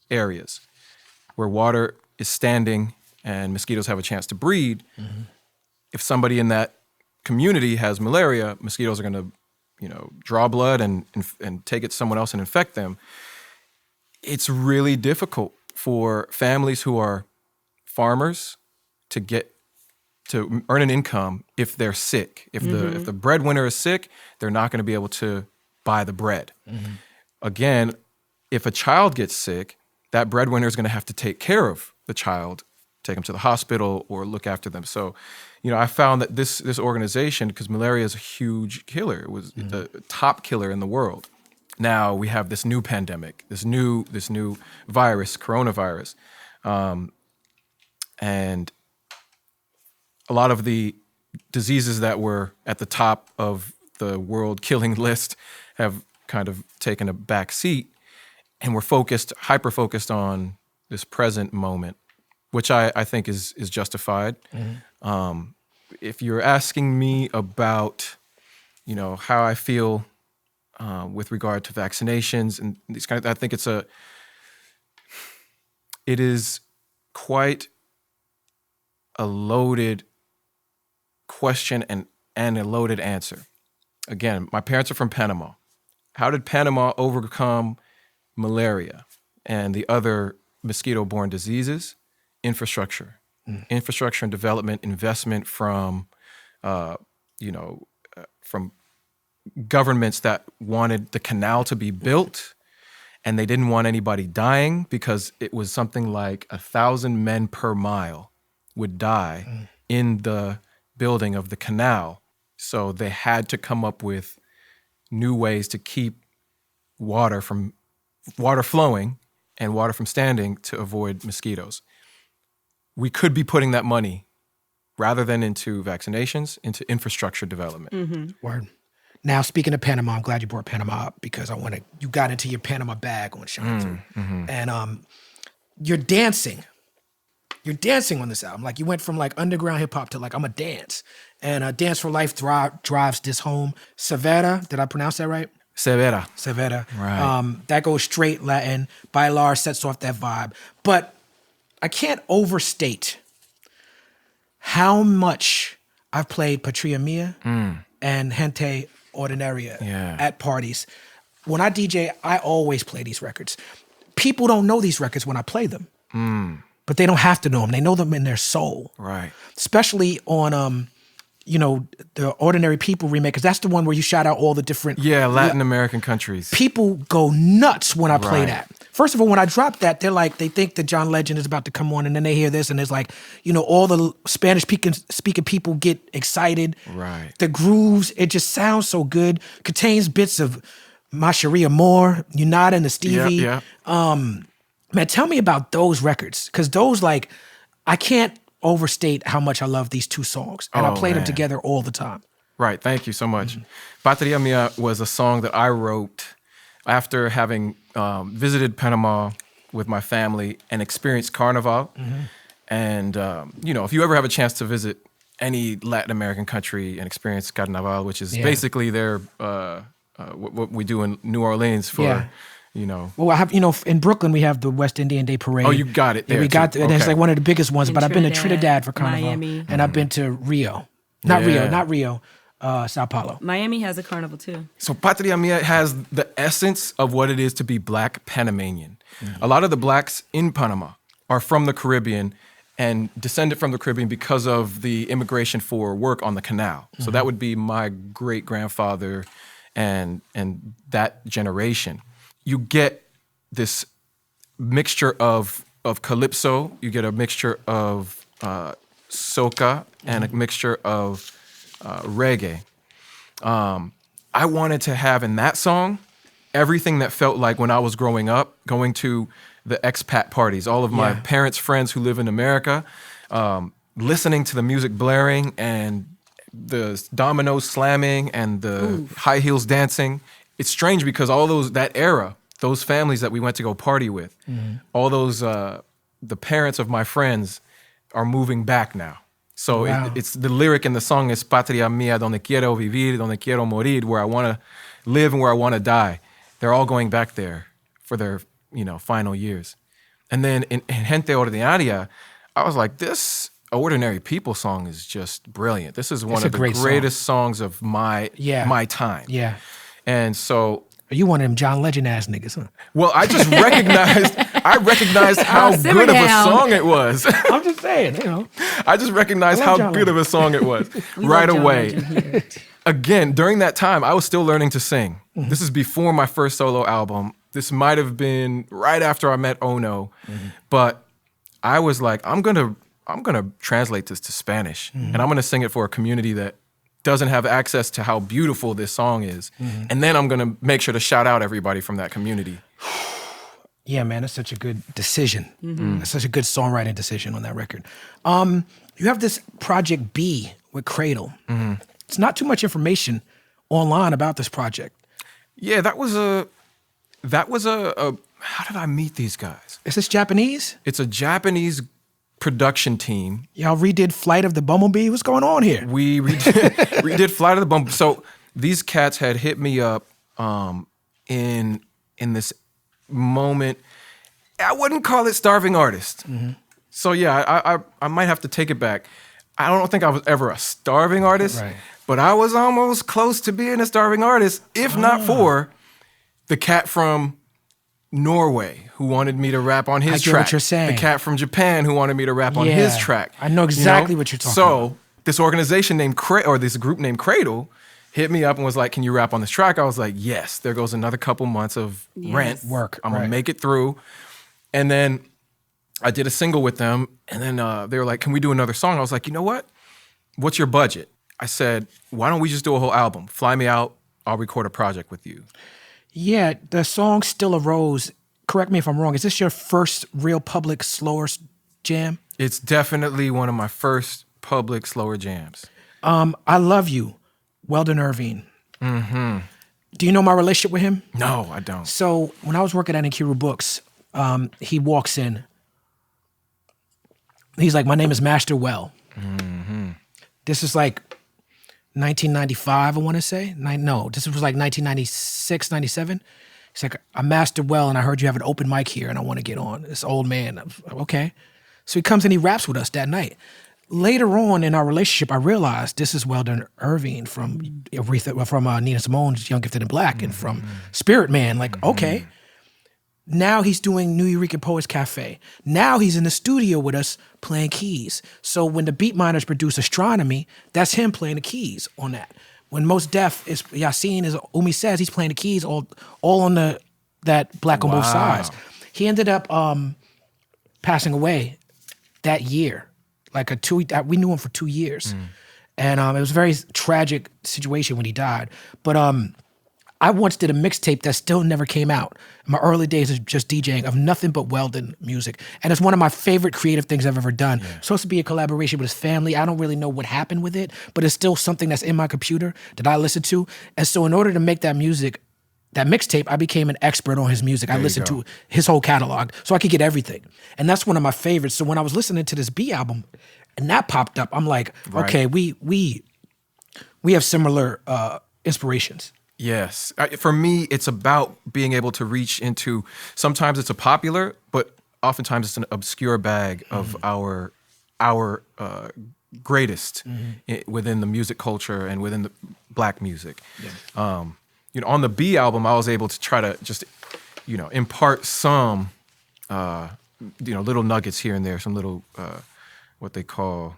areas, where water is standing and mosquitoes have a chance to breed, if somebody in that community has malaria, mosquitoes are going to, draw blood and take it to someone else and infect them. It's really difficult for families who are farmers to earn an income if they're sick. If the breadwinner is sick, they're not going to be able to buy the bread. Again, if a child gets sick, that breadwinner is going to have to take care of the child, take them to the hospital or look after them. So, I found that this organization, because malaria is a huge killer, it was the top killer in the world. Now we have this new pandemic, this new virus, coronavirus, and a lot of the diseases that were at the top of the world killing list have kind of taken a back seat. And we're hyper-focused on this present moment, which I think is justified. If you're asking me about, how I feel with regard to vaccinations and these kind of, I think it is quite a loaded question and a loaded answer. Again, my parents are from Panama. How did Panama overcome malaria and the other mosquito-borne diseases? Infrastructure. Infrastructure and development, investment from governments that wanted the canal to be built, and they didn't want anybody dying because it was something like 1,000 men per mile would die in the building of the canal. So they had to come up with new ways to keep water flowing and water from standing to avoid mosquitoes. We could be putting that money, rather than into vaccinations, into infrastructure development. Word. Now, speaking of Panama, I'm glad you brought Panama up because you got into your Panama bag on Shine Through. And you're dancing. You're dancing on this album. Like, you went from like underground hip hop to like, I'm a dance. And Dance for Life drives this home. Severa, did I pronounce that right? Severa. Right. That goes straight Latin. Bailar sets off that vibe. But I can't overstate how much I've played Patria Mia and Gente Ordinaria at parties. When I DJ, I always play these records. People don't know these records when I play them. But they don't have to know them. They know them in their soul. Right. Especially on the Ordinary People remake, because that's the one where you shout out all the different Latin American countries. People go nuts when I play that. First of all, when I drop that, they think that John Legend is about to come on, and then they hear this, and it's like, all the Spanish speaking people get excited. Right. The grooves, it just sounds so good. Contains bits of Masharia Moore, Unada and the Stevie. Yeah. Man, tell me about those records, because those, like, I can't overstate how much I love these two songs. And I play them together all the time. Right. Thank you so much. Patria Mia was a song that I wrote after having visited Panama with my family and experienced Carnival. And, if you ever have a chance to visit any Latin American country and experience Carnival, which is basically their what we do in New Orleans for, Well, I have, in Brooklyn, we have the West Indian Day Parade. Oh, you got it there, we got, too. and it's Okay. like one of the biggest ones, but I've been to Trinidad, Trinidad for Carnival. Miami. And I've been to Rio. Not Rio, Sao Paulo. Miami has a carnival too. So Patria Mia has the essence of what it is to be Black Panamanian. A lot of the Blacks in Panama are from the Caribbean and descended from the Caribbean because of the immigration for work on the canal. So that would be my great-grandfather and that generation. You get this mixture of calypso, you get a mixture of soca, and a mixture of reggae. I wanted to have in that song everything that felt like when I was growing up, going to the expat parties, all of my parents' friends who live in America, listening to the music blaring and the dominoes slamming and the high heels dancing. It's strange because that era, those families that we went to go party with, all those, the parents of my friends are moving back now. So it's the lyric in the song is Patria Mia, donde quiero vivir, donde quiero morir, where I want to live and where I want to die. They're all going back there for their, final years. And then in Gente Ordinaria, I was like, this Ordinary People song is just brilliant. This is one of the greatest songs of my time. Yeah. And so... You one of them John Legend ass niggas, huh? Well, I just recognized how good of a song it was. I'm just saying, I just recognized how good of a song it was right away. Again, during that time, I was still learning to sing. This is before my first solo album. This might have been right after I met Ono. But I was like, I'm gonna translate this to Spanish. And I'm gonna sing it for a community that doesn't have access to how beautiful this song is. And then I'm gonna make sure to shout out everybody from that community. Yeah, man, that's such a good decision. That's such a good songwriting decision on that record. You have this Project B with Cradle. It's not too much information online about this project. Yeah, that was a how did I meet these guys? Is this Japanese? It's a Japanese production team. Y'all redid Flight of the Bumblebee? What's going on here? We redid Flight of the Bumblebee. So these cats had hit me up in this moment. I wouldn't call it starving artist. So yeah, I might have to take it back. I don't think I was ever a starving artist, but I was almost close to being a starving artist, if not for the cat from Norway who wanted me to rap on his track. I get what you're saying. The cat from Japan who wanted me to rap on his track. I know exactly what you're talking about. So this organization named this group named Cradle hit me up and was like, "Can you rap on this track?" I was like, "Yes." There goes another couple months of rent work. I'm gonna make it through. And then I did a single with them, and then they were like, "Can we do another song?" I was like, "You know what? What's your budget?" I said, "Why don't we just do a whole album? Fly me out. I'll record a project with you." Yeah, the song Still Arose. Correct me if I'm wrong. Is this your first real public slower jam? It's definitely one of my first public slower jams. I Love You, Weldon Irvine. Do you know my relationship with him? No, I don't. So when I was working at Inkiru Books, he walks in. He's like, "My name is Master Well." This is like 1995, I want to say. This was like 1996, 97. He's like, "I'm Master Well, and I heard you have an open mic here, and I want to get on." This old man. I'm like, okay. So he comes and he raps with us that night. Later on in our relationship, I realized this is Weldon Irvine from Nina Simone's Young, Gifted, and Black, and from Spirit Man. Like, okay. Now he's doing New Eureka Poets Cafe. Now he's in the studio with us playing keys. So when the Beat Miners produce Astronomy, that's him playing the keys on that. When Most Def is Yassine, as Umi says, he's playing the keys all on that Black on Both Sides. He ended up passing away that year. We knew him for 2 years. And it was a very tragic situation when he died. But I once did a mixtape that still never came out. In my early days of just DJing, of nothing but Weldon music. And it's one of my favorite creative things I've ever done. It's supposed to be a collaboration with his family. I don't really know what happened with it, but it's still something that's in my computer that I listen to. And so in order to make that music, that mixtape, I became an expert on his music. I listened to his whole catalog so I could get everything. And that's one of my favorites. So when I was listening to this B album and that popped up, I'm like, okay, we have similar inspirations. Yes. For me, it's about being able to reach into, sometimes it's a popular, but oftentimes it's an obscure bag of our greatest within the music culture and within the Black music. You know, on the B album, I was able to try to just, you know, impart some, you know, little nuggets here and there, some little, what they call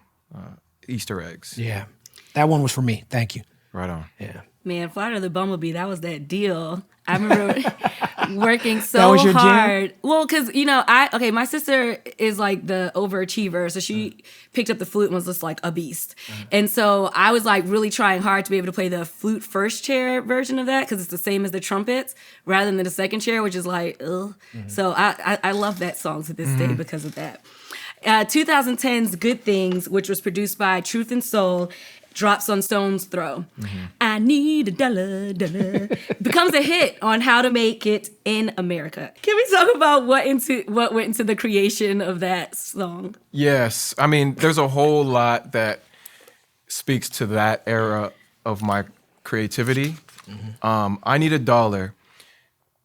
Easter eggs. Yeah. That one was for me. Thank you. Right on. Yeah. Man, Flight of the Bumblebee, that was that deal. I remember working That so was your jam? hard. Well, because, you know, my sister is like the overachiever. So she picked up the flute and was just like a beast. And so I was like really trying hard to be able to play the flute first chair version of that because it's the same as the trumpets rather than the second chair, which is like, ugh. So I love that song to this day because of that. 2010's Good Things, which was produced by Truth and Soul, drops on Stone's Throw. I need $1, becomes a hit on How to Make It in America. Can we talk about what went into the creation of that song? Yes. I mean, there's a whole lot that speaks to that era of my creativity. I Need $1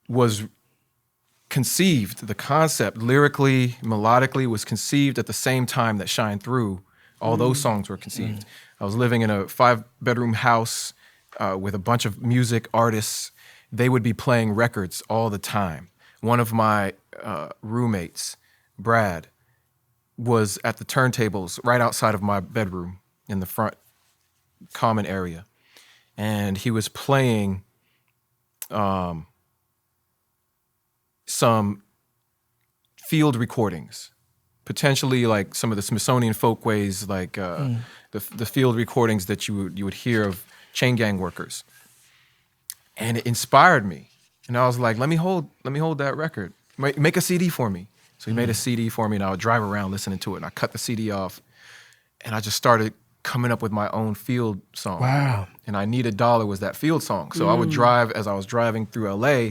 was conceived, the concept lyrically, melodically was conceived at the same time that Shine Through. All those songs were conceived. I was living in a 5-bedroom house with a bunch of music artists. They would be playing records all the time. One of my roommates, Brad, was at the turntables right outside of my bedroom in the front common area. And he was playing some field recordings, potentially like some of the Smithsonian folkways, like the field recordings that you would hear of chain gang workers. And it inspired me. And I was like, let me hold that record. Make a CD for me. So he made a CD for me and I would drive around listening to it. And I cut the CD off and I just started coming up with my own field song. Wow. And I Need $1 was that field song. So I would drive, as I was driving through LA,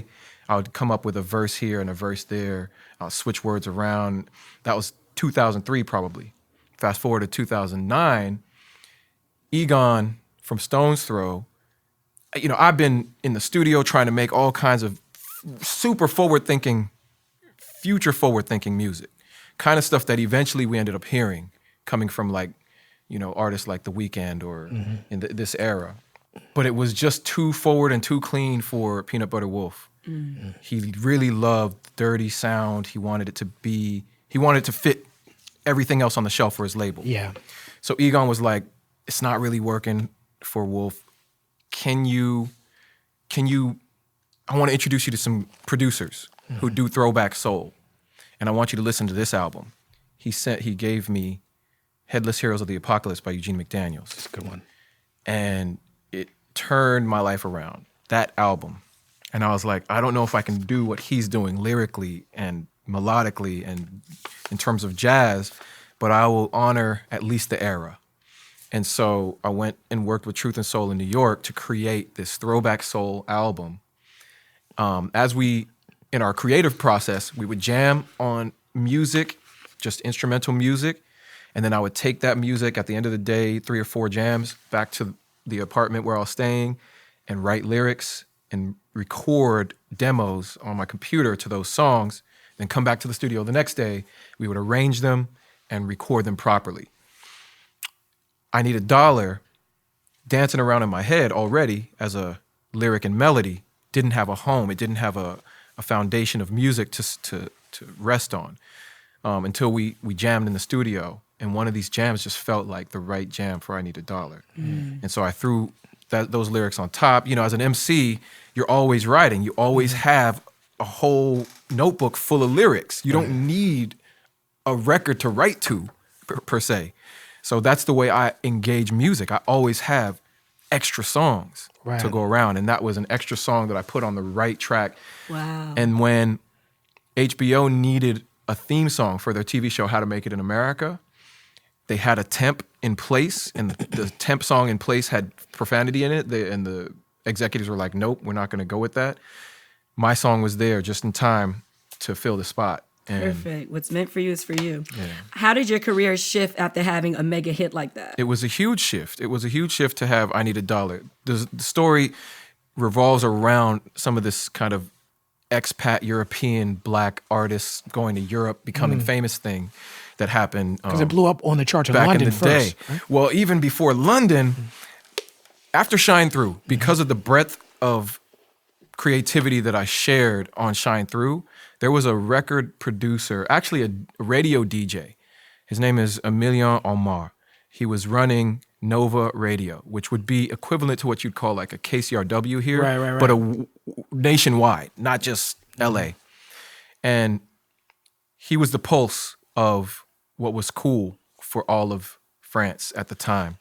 I would come up with a verse here and a verse there. I'll switch words around. That was 2003 probably. Fast forward to 2009, Egon from Stone's Throw, you know, I've been in the studio trying to make all kinds of super forward-thinking, future forward-thinking music. Kind of stuff that eventually we ended up hearing coming from like, you know, artists like The Weeknd or in this era. But it was just too forward and too clean for Peanut Butter Wolf. He really loved dirty sound. He wanted it to fit everything else on the shelf for his label. Yeah. So Egon was like, it's not really working for Wolf. I want to introduce you to some producers who do throwback soul. And I want you to listen to this album. He gave me Headless Heroes of the Apocalypse by Eugene McDaniels. That's a good one. And it turned my life around, that album. And I was like, I don't know if I can do what he's doing lyrically and melodically and in terms of jazz, but I will honor at least the era. And so I went and worked with Truth and Soul in New York to create this throwback soul album. In our creative process, we would jam on music, just instrumental music, and then I would take that music at the end of the day, 3 or 4 jams, back to the apartment where I was staying and write lyrics and record demos on my computer to those songs, then come back to the studio the next day. We would arrange them and record them properly. I Need $1, dancing around in my head already as a lyric and melody, didn't have a home. It didn't have a foundation of music to rest on until we jammed in the studio. And one of these jams just felt like the right jam for I Need $1. And so I threw those lyrics on top. You know, as an MC, you're always writing. You always have a whole notebook full of lyrics. You don't need a record to write to, per se. So that's the way I engage music. I always have extra songs to go around. And that was an extra song that I put on the right track. Wow. And when HBO needed a theme song for their TV show, How to Make It in America, they had a temp in place, and the temp song in place had profanity in it, and the executives were like, nope, we're not going to go with that. My song was there just in time to fill the spot. And perfect. What's meant for you is for you. Yeah. How did your career shift after having a mega hit like that? It was a huge shift. It was a huge shift to have I Need a Dollar. The story revolves around some of this kind of expat European Black artists going to Europe, becoming famous thing that happened. Because it blew up on the charts in back London in the first. day. Right? Well, even before London, after Shine Through, because of the breadth of creativity that I shared on Shine Through, there was a record producer, actually a radio DJ. His name is Emilion Omar. He was running Nova Radio, which would be equivalent to what you'd call like a KCRW here, Right. but nationwide, not just LA. And he was the pulse of what was cool for all of France at the time.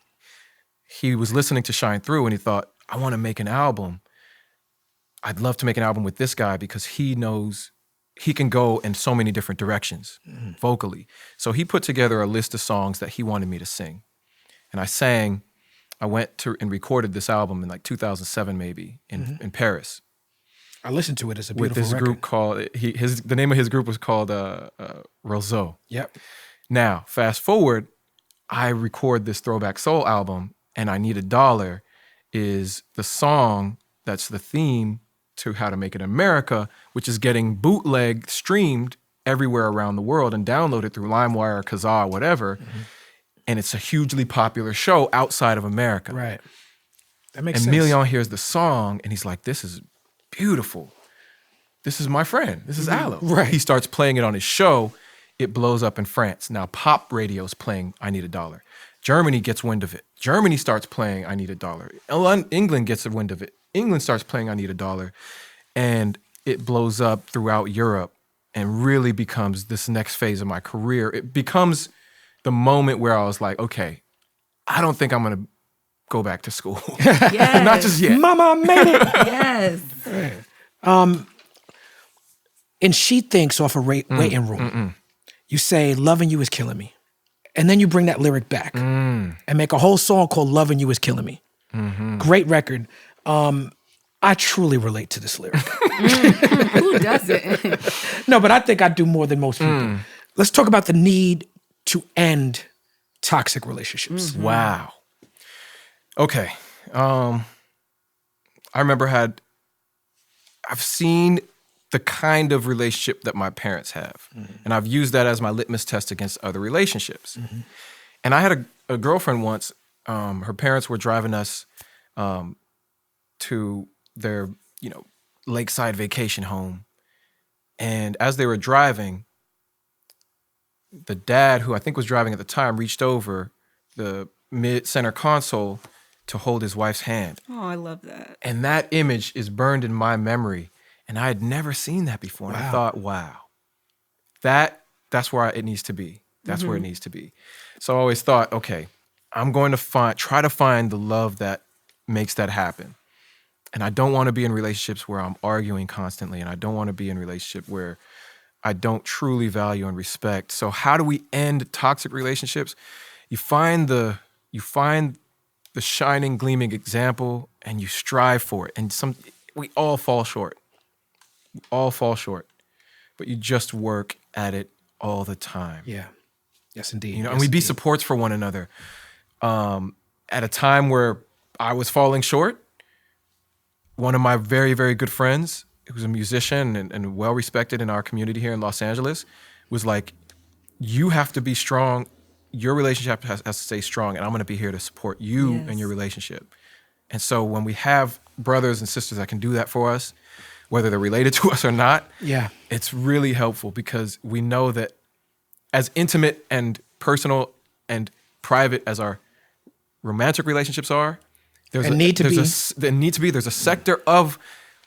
He was listening to Shine Through and he thought, I want to make an album. I'd love to make an album with this guy because he knows he can go in so many different directions vocally. So he put together a list of songs that he wanted me to sing. And I went to and recorded this album in like 2007 maybe in Paris. I listened to it. It's a beautiful with this record. group called, the name of his group was called Roseau. Yep. Now, fast forward, I record this throwback soul album, and I Need a Dollar is the song that's the theme to How to Make It in America, which is getting bootleg streamed everywhere around the world and downloaded through LimeWire, Kazaa, whatever. And it's a hugely popular show outside of America. Right. That makes and sense. Emilion hears the song, and he's like, this is beautiful. This is my friend. This is Aloe. Right. He starts playing it on his show. It blows up in France. Now pop radio's playing I Need a Dollar. Germany gets wind of it. Germany starts playing I Need a Dollar. England gets a wind of it. England starts playing I Need a Dollar. And it blows up throughout Europe and really becomes this next phase of my career. It becomes the moment where I was like, okay, I don't think I'm going to go back to school. Yes. Not just yet. Mama, I made it. Yes. And She Thinks off a waiting room. You say, loving you is killing me. And then you bring that lyric back and make a whole song called Loving You Is Killing Me. Great record. I truly relate to this lyric. Who doesn't? No, but I think I do more than most people. Let's talk about the need to end toxic relationships. Wow. Okay. I remember I've seen the kind of relationship that my parents have. And I've used that as my litmus test against other relationships. And I had a girlfriend once, her parents were driving us to their, lakeside vacation home. And as they were driving, the dad, who I think was driving at the time, reached over the mid-center console to hold his wife's hand. Oh, I love that. And that image is burned in my memory. And I had never seen that before. And I thought, wow, that's where it needs to be. That's where it needs to be. So I always thought, okay, I'm going to try to find the love that makes that happen. And I don't want to be in relationships where I'm arguing constantly. And I don't want to be in a relationship where I don't truly value and respect. So how do we end toxic relationships? You find the shining, gleaming example and you strive for it. And we all fall short. We all fall short. But you just work at it all the time. Yeah. Yes, indeed. And we be supports for one another. At a time where I was falling short, one of my very, very good friends, who's a musician and well-respected in our community here in Los Angeles, was like, you have to be strong. Your relationship has to stay strong, and I'm going to be here to support you in your relationship. And so when we have brothers and sisters that can do that for us, whether they're related to us or not, it's really helpful because we know that as intimate and personal and private as our romantic relationships are, there's a sector of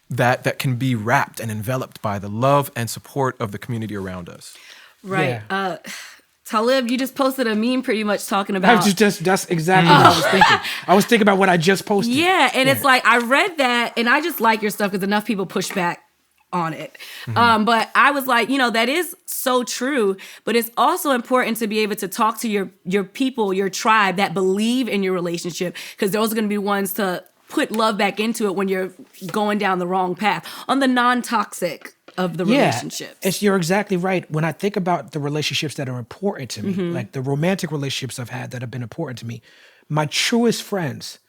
that can be wrapped and enveloped by the love and support of the community around us. Right. Yeah. Talib, you just posted a meme pretty much talking about. That's exactly what I was thinking. I was thinking about what I just posted. Yeah, and it's like, I read that, and I just like your stuff because enough people push back on it. But I was like, that is so true, but it's also important to be able to talk to your people, your tribe that believe in your relationship, because those are going to be ones to put love back into it when you're going down the wrong path on the non-toxic of the relationships. You're exactly right. When I think about the relationships that are important to me, like the romantic relationships I've had that have been important to me, my truest friends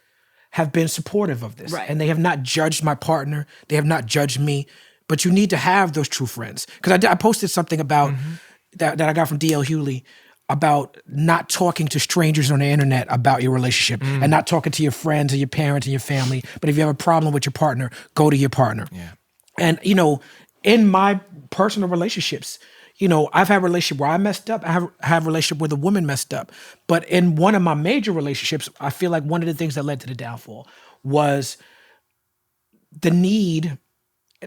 have been supportive of this. Right. And they have not judged my partner. They have not judged me. But you need to have those true friends. Because I posted something about that I got from D.L. Hewley about not talking to strangers on the internet about your relationship and not talking to your friends and your parents and your family. But if you have a problem with your partner, go to your partner. Yeah. And, in my personal relationships, I've had a relationship where I messed up. I have a relationship where the woman messed up. But in one of my major relationships, I feel like one of the things that led to the downfall was the need,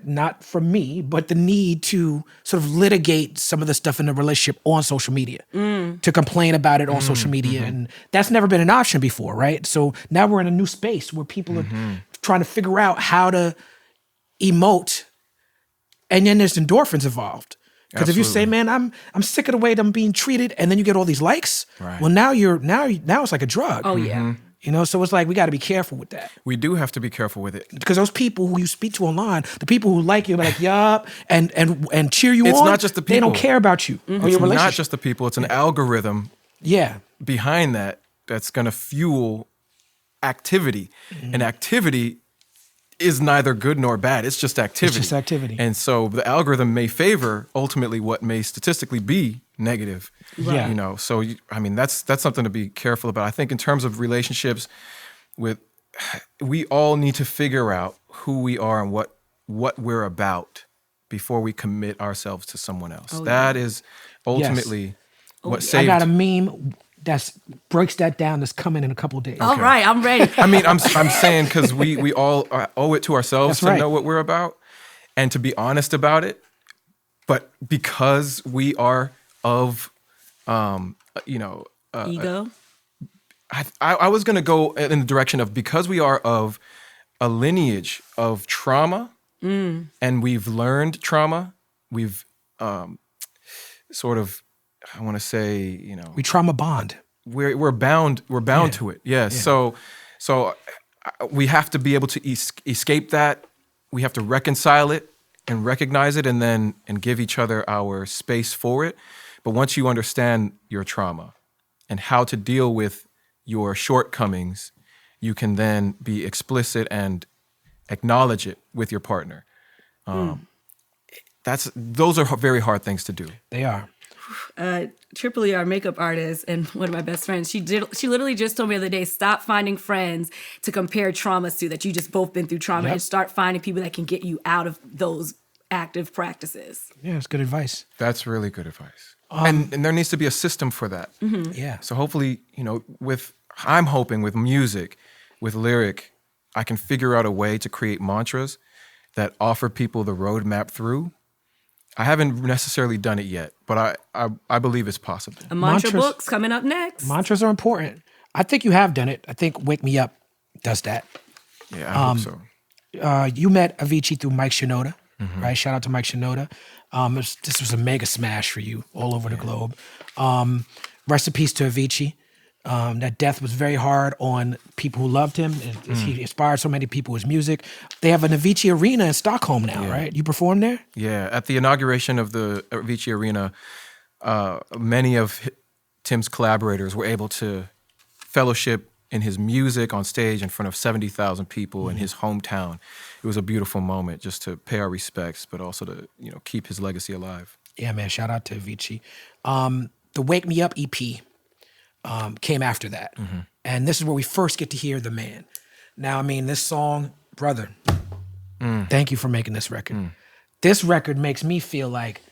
not from me, but the need to sort of litigate some of the stuff in the relationship on social media, to complain about it on social media. And that's never been an option before, right? So now we're in a new space where people are trying to figure out how to emote. And then there's endorphins involved. Because if you say, man, I'm sick of the way I'm being treated, and then you get all these likes, well, now it's like a drug. Oh, yeah. So it's like we got to be careful with that. We do have to be careful with it. Because those people who you speak to online, the people who like you, are like, yup, and cheer you on. It's not just the people. They don't care about you or your relationship. It's not just the people. It's an algorithm behind that's going to fuel activity. And activity is neither good nor bad. It's just activity. It's just activity. And so the algorithm may favor ultimately what may statistically be negative. Right. So that's something to be careful about. I think in terms of relationships we all need to figure out who we are and what we're about before we commit ourselves to someone else. That is ultimately what saved. I got a meme that breaks that down that's coming in a couple of days. All right, I'm ready. I'm saying because we all owe it to ourselves to know what we're about and to be honest about it. But because we are of, ego. I was going to go in the direction of because we are of a lineage of trauma and we've learned trauma, we've sort of, I want to say, we trauma bond. We're bound to it. Yes. Yeah. So we have to be able to escape that. We have to reconcile it and recognize it and give each other our space for it. But once you understand your trauma and how to deal with your shortcomings, you can then be explicit and acknowledge it with your partner. Those are very hard things to do. They are. Tripoli, our makeup artist and one of my best friends, she literally just told me the other day, stop finding friends to compare traumas to, that you just both been through trauma, and start finding people that can get you out of those active practices. Yeah, it's good advice. That's really good advice. And there needs to be a system for that. Yeah. So hopefully, I'm hoping with music, with lyric, I can figure out a way to create mantras that offer people the roadmap through. I haven't necessarily done it yet, but I believe it's possible. A mantra book's coming up next. Mantras are important. I think you have done it. I think Wake Me Up does that. Yeah, I hope so. You met Avicii through Mike Shinoda, right? Shout out to Mike Shinoda. This was a mega smash for you all over the globe. Rest in peace to Avicii. That death was very hard on people who loved him. He inspired so many people with his music. They have an Avicii Arena in Stockholm now, right? You perform there? Yeah, at the inauguration of the Avicii Arena, many of Tim's collaborators were able to fellowship in his music on stage in front of 70,000 people in his hometown. It was a beautiful moment just to pay our respects, but also to keep his legacy alive. Yeah, man, shout out to Avicii. The Wake Me Up EP came after that. And this is where we first get to hear the man. Now, this song, brother, thank you for making this record. This record makes me feel like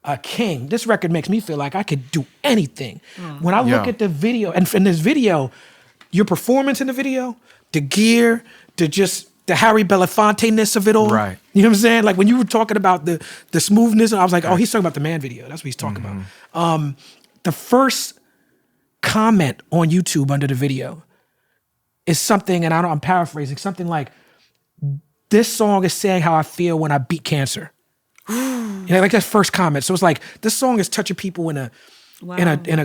a king. This record makes me feel like I could do anything. When I look at the video, and in this video, your performance in the video, the gear, the Harry Belafonte-ness of it all. Right. You know what I'm saying? Like when you were talking about the smoothness, I was like, oh, he's talking about the man video. That's what he's talking about. the first comment on YouTube under the video is something, and I'm paraphrasing, something like, this song is saying how I feel when I beat cancer. Like that first comment. So it's like, this song is touching people in a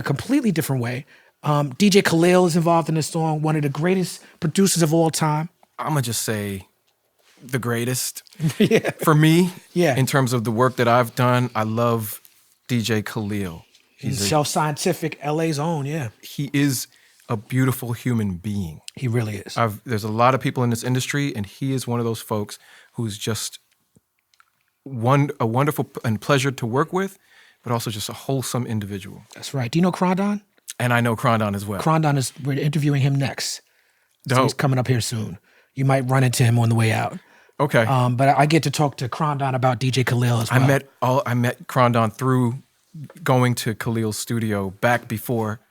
completely different way. DJ Khalil is involved in this song, one of the greatest producers of all time. I'm gonna just say the greatest. For me, in terms of the work that I've done, I love DJ Khalil. He's self-scientific, LA's own, He is a beautiful human being. He really is. There's a lot of people in this industry, and he is one of those folks who's just a wonderful and pleasure to work with, but also just a wholesome individual. That's right. Do you know Crondon? And I know Crondon as well. Crondon we're interviewing him next. Dope. So he's coming up here soon. You might run into him on the way out. Okay. But I get to talk to Crondon about DJ Khalil as well. I met Crondon through going to Khalil's studio back before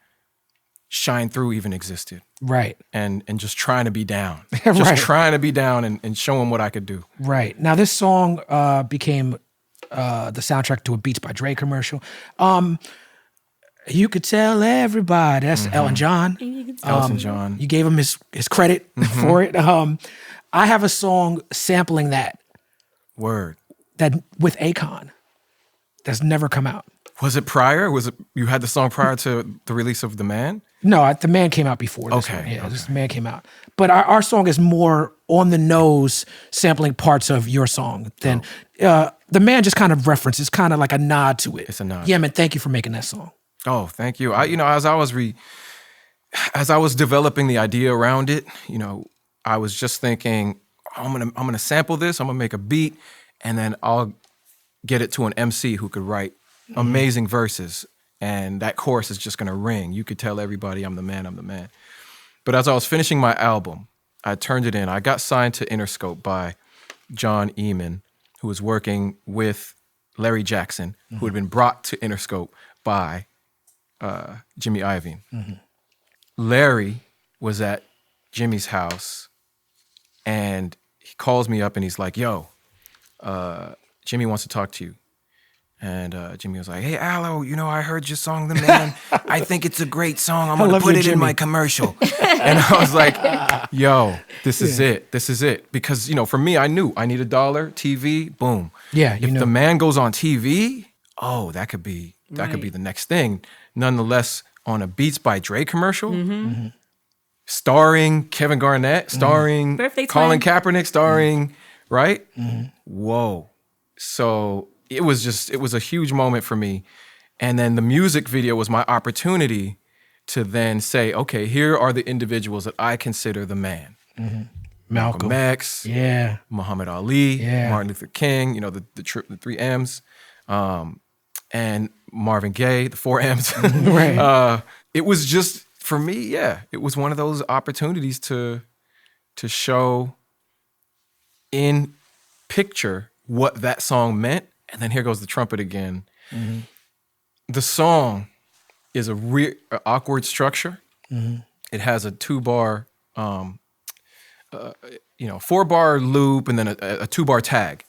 Shine Through even existed. Right. And just trying to be down. Just trying to be down and show him what I could do. Right. Now this song became the soundtrack to a Beats by Dre commercial. You could tell everybody. That's Elton John. Elton John. You gave him his credit for it. I have a song sampling that. Word. That with Akon. That's never come out. Was it prior? You had the song prior to the release of The Man? No, The Man came out before this one. Yeah, this The Man came out. But our song is more on the nose, sampling parts of your song than The Man just kind of references, kind of like a nod to it. It's a nod. Yeah, man, thank you for making that song. Oh, thank you. As I was developing the idea around it, I was just thinking, I'm gonna sample this, I'm gonna make a beat, and then I'll get it to an MC who could write amazing verses, and that chorus is just gonna ring. You could tell everybody I'm the man, I'm the man. But as I was finishing my album, I turned it in. I got signed to Interscope by John Emanon, who was working with Larry Jackson, who had been brought to Interscope by Jimmy Iovine. Larry was at Jimmy's house, and he calls me up and he's like, yo, Jimmy wants to talk to you. And Jimmy was like, hey, Aloe, I heard your song, The Man. I think it's a great song. I'm going to put it in my commercial. And I was like, yo, this is it. This is it. Because, for me, I knew I need $1, TV, boom. Yeah, if The Man goes on TV, that could be the next thing. Nonetheless, on a Beats by Dre commercial, starring Kevin Garnett, starring Colin Kaepernick, starring, right? Whoa. So it was a huge moment for me. And then the music video was my opportunity to then say, okay, here are the individuals that I consider the man. Malcolm X, Muhammad Ali, Martin Luther King, the 3 M's, and Marvin Gaye, the 4 M's. Right. It was just, for me, it was one of those opportunities to show in picture what that song meant. And then here goes the trumpet again. The song is a awkward structure. It has a 2-bar, 4-bar loop and then a 2-bar tag,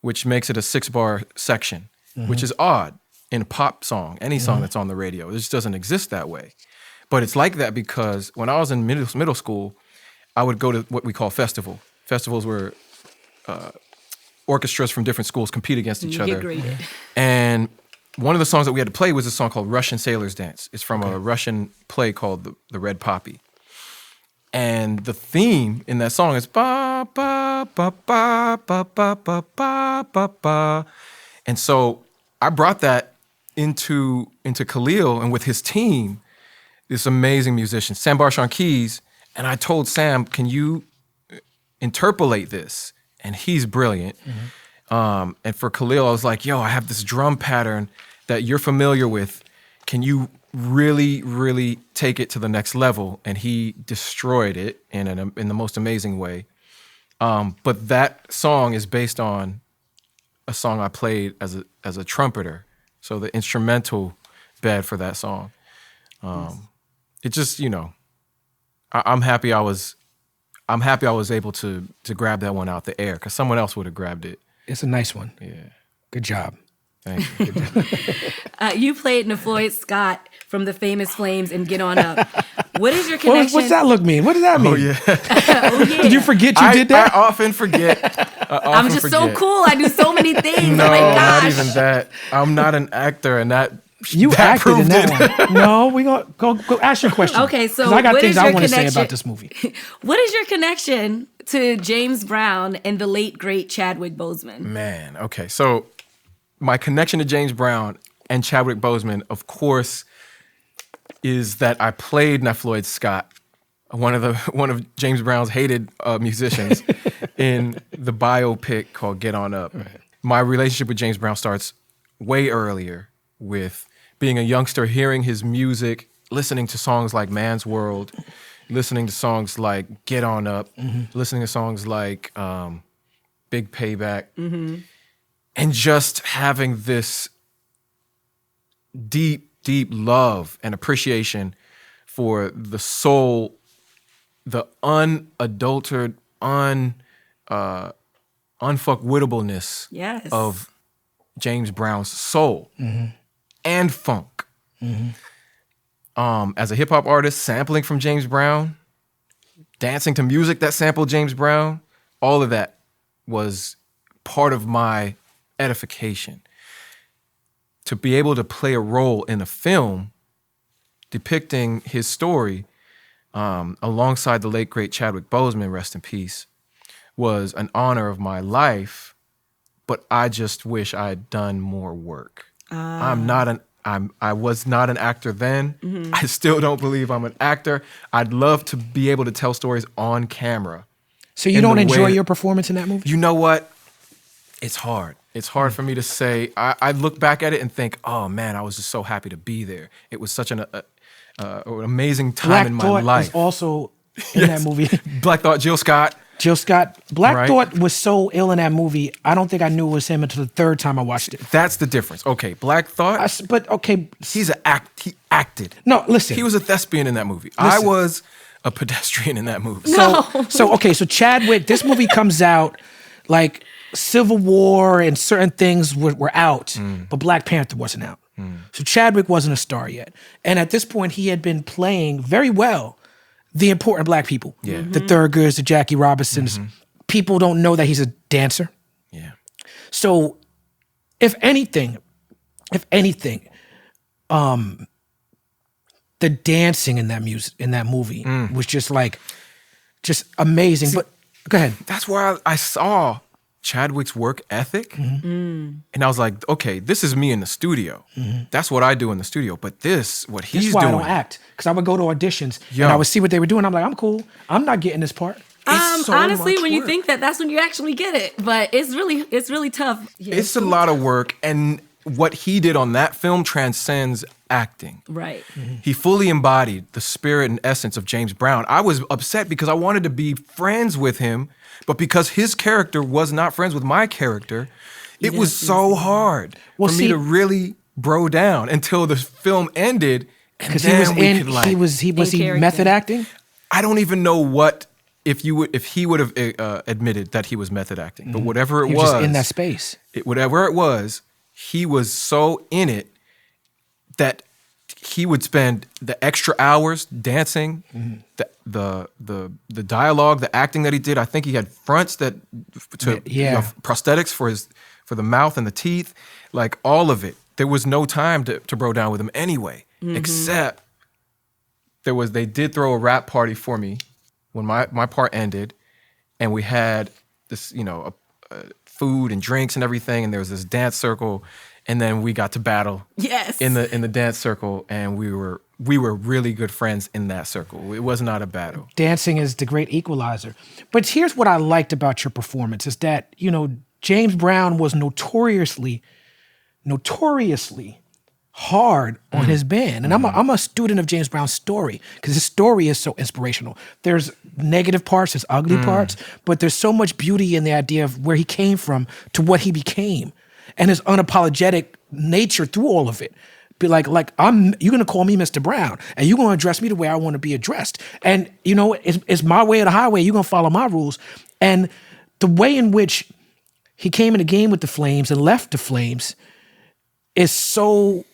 which makes it a 6-bar section, which is odd in a pop song, any song that's on the radio. It just doesn't exist that way. But it's like that because when I was in middle school, I would go to what we call festival. Festivals where orchestras from different schools compete against each other. Graded. And one of the songs that we had to play was a song called Russian Sailor's Dance. It's from a Russian play called The Red Poppy. And the theme in that song is ba ba ba ba ba ba ba ba ba ba. And so I brought that into Khalil and with his team, this amazing musician, Sam Barsh on keys, and I told Sam, can you interpolate this? And he's brilliant. And for Khalil, I was like, yo, I have this drum pattern that you're familiar with. Can you really, really take it to the next level? And he destroyed it in the most amazing way. But that song is based on a song I played as a trumpeter. So the instrumental bed for that song. It just, I'm happy I was able to grab that one out the air because someone else would have grabbed it. It's a nice one. Yeah. Good job. Thank you. You played Floyd Scott from the famous Flames and Get On Up. What is your connection? What's that look mean? What does that mean? Oh yeah. Oh, yeah. Did you forget you did that? I often forget. I'm just so cool. I do so many things. No, oh my gosh. not even that. I'm not an actor, and that You that acted in proved that it. one. No, we gonna go ask your question. Okay, so 'Cause I got what things is I your want to say connection- about this movie. What is your connection to James Brown and the late great Chadwick Boseman? Man, okay. So my connection to James Brown and Chadwick Boseman, of course, is that I played Floyd Scott, one of James Brown's hated musicians, in the biopic called Get On Up. Right. My relationship with James Brown starts way earlier with being a youngster, hearing his music, listening to songs like Man's World, listening to songs like Get On Up, listening to songs like Big Payback, and just having this deep, deep love and appreciation for the soul, the unadulterated, unfuckwitableness Yes. of James Brown's soul and funk. As a hip hop artist, sampling from James Brown, dancing to music that sampled James Brown, all of that was part of my edification. To be able to play a role in a film depicting his story alongside the late, great Chadwick Boseman, rest in peace, was an honor of my life, but I just wish I had done more work. I was not an actor then. I still don't believe I'm an actor. I'd love to be able to tell stories on camera. So you don't enjoy your performance in that movie? You know what? It's hard. It's hard for me to say. I look back at it and think, oh man, I was just so happy to be there. It was such an amazing time in my Black Thought life. was also in that movie. Black Thought, Jill Scott. Jill Scott. Black Right. Thought was so ill in that movie, I don't think I knew it was him until the third time I watched it. That's the difference. Okay, Black Thought. He acted. No, listen. He was a thespian in that movie. I was a pedestrian in that movie. So Chadwick, this movie comes out like Civil War and certain things were out, but Black Panther wasn't out. So Chadwick wasn't a star yet. And at this point, he had been playing very well the important Black people. Yeah. The Thurgoods, the Jackie Robinsons. People don't know that he's a dancer. Yeah. So if anything, the dancing in that movie was just amazing. But go ahead. That's where I saw Chadwick's work ethic. And I was like, okay, this is me in the studio. That's what I do in the studio. But what he's That's why doing. I don't act. Because I would go to auditions and I would see what they were doing. I'm like, I'm cool. I'm not getting this part. So honestly, much when you work. think that's when you actually get it. But it's really tough. Yeah, It's a lot of work. And what he did on that film transcends acting. Right. He fully embodied the spirit and essence of James Brown. I was upset because I wanted to be friends with him, but because his character was not friends with my character, it was so hard for me to really bro down until the film ended. Because he was method acting? I don't even know if he would have admitted that he was method acting, but whatever it He was just in that space. Whatever it was, he was so in it that he would spend the extra hours dancing, the dialogue, the acting that he did. I think he had fronts prosthetics for the mouth and the teeth, like all of it. There was no time to bro down with him anyway, except they did throw a rap party for me when my part ended, and we had this, food and drinks and everything, and there was this dance circle. And then we got to battle in the dance circle, and we were really good friends in that circle. It was not a battle. Dancing is the great equalizer. But here's what I liked about your performance is that, James Brown was notoriously hard on his band. And I'm a student of James Brown's story because his story is so inspirational. There's negative parts, there's ugly parts, but there's so much beauty in the idea of where he came from to what he became. And his unapologetic nature through all of it. Be like you're gonna call me Mr. Brown, and you're gonna address me the way I want to be addressed. And it's my way or the highway. You're gonna follow my rules. And the way in which he came in the game with the Flames and left the Flames, is so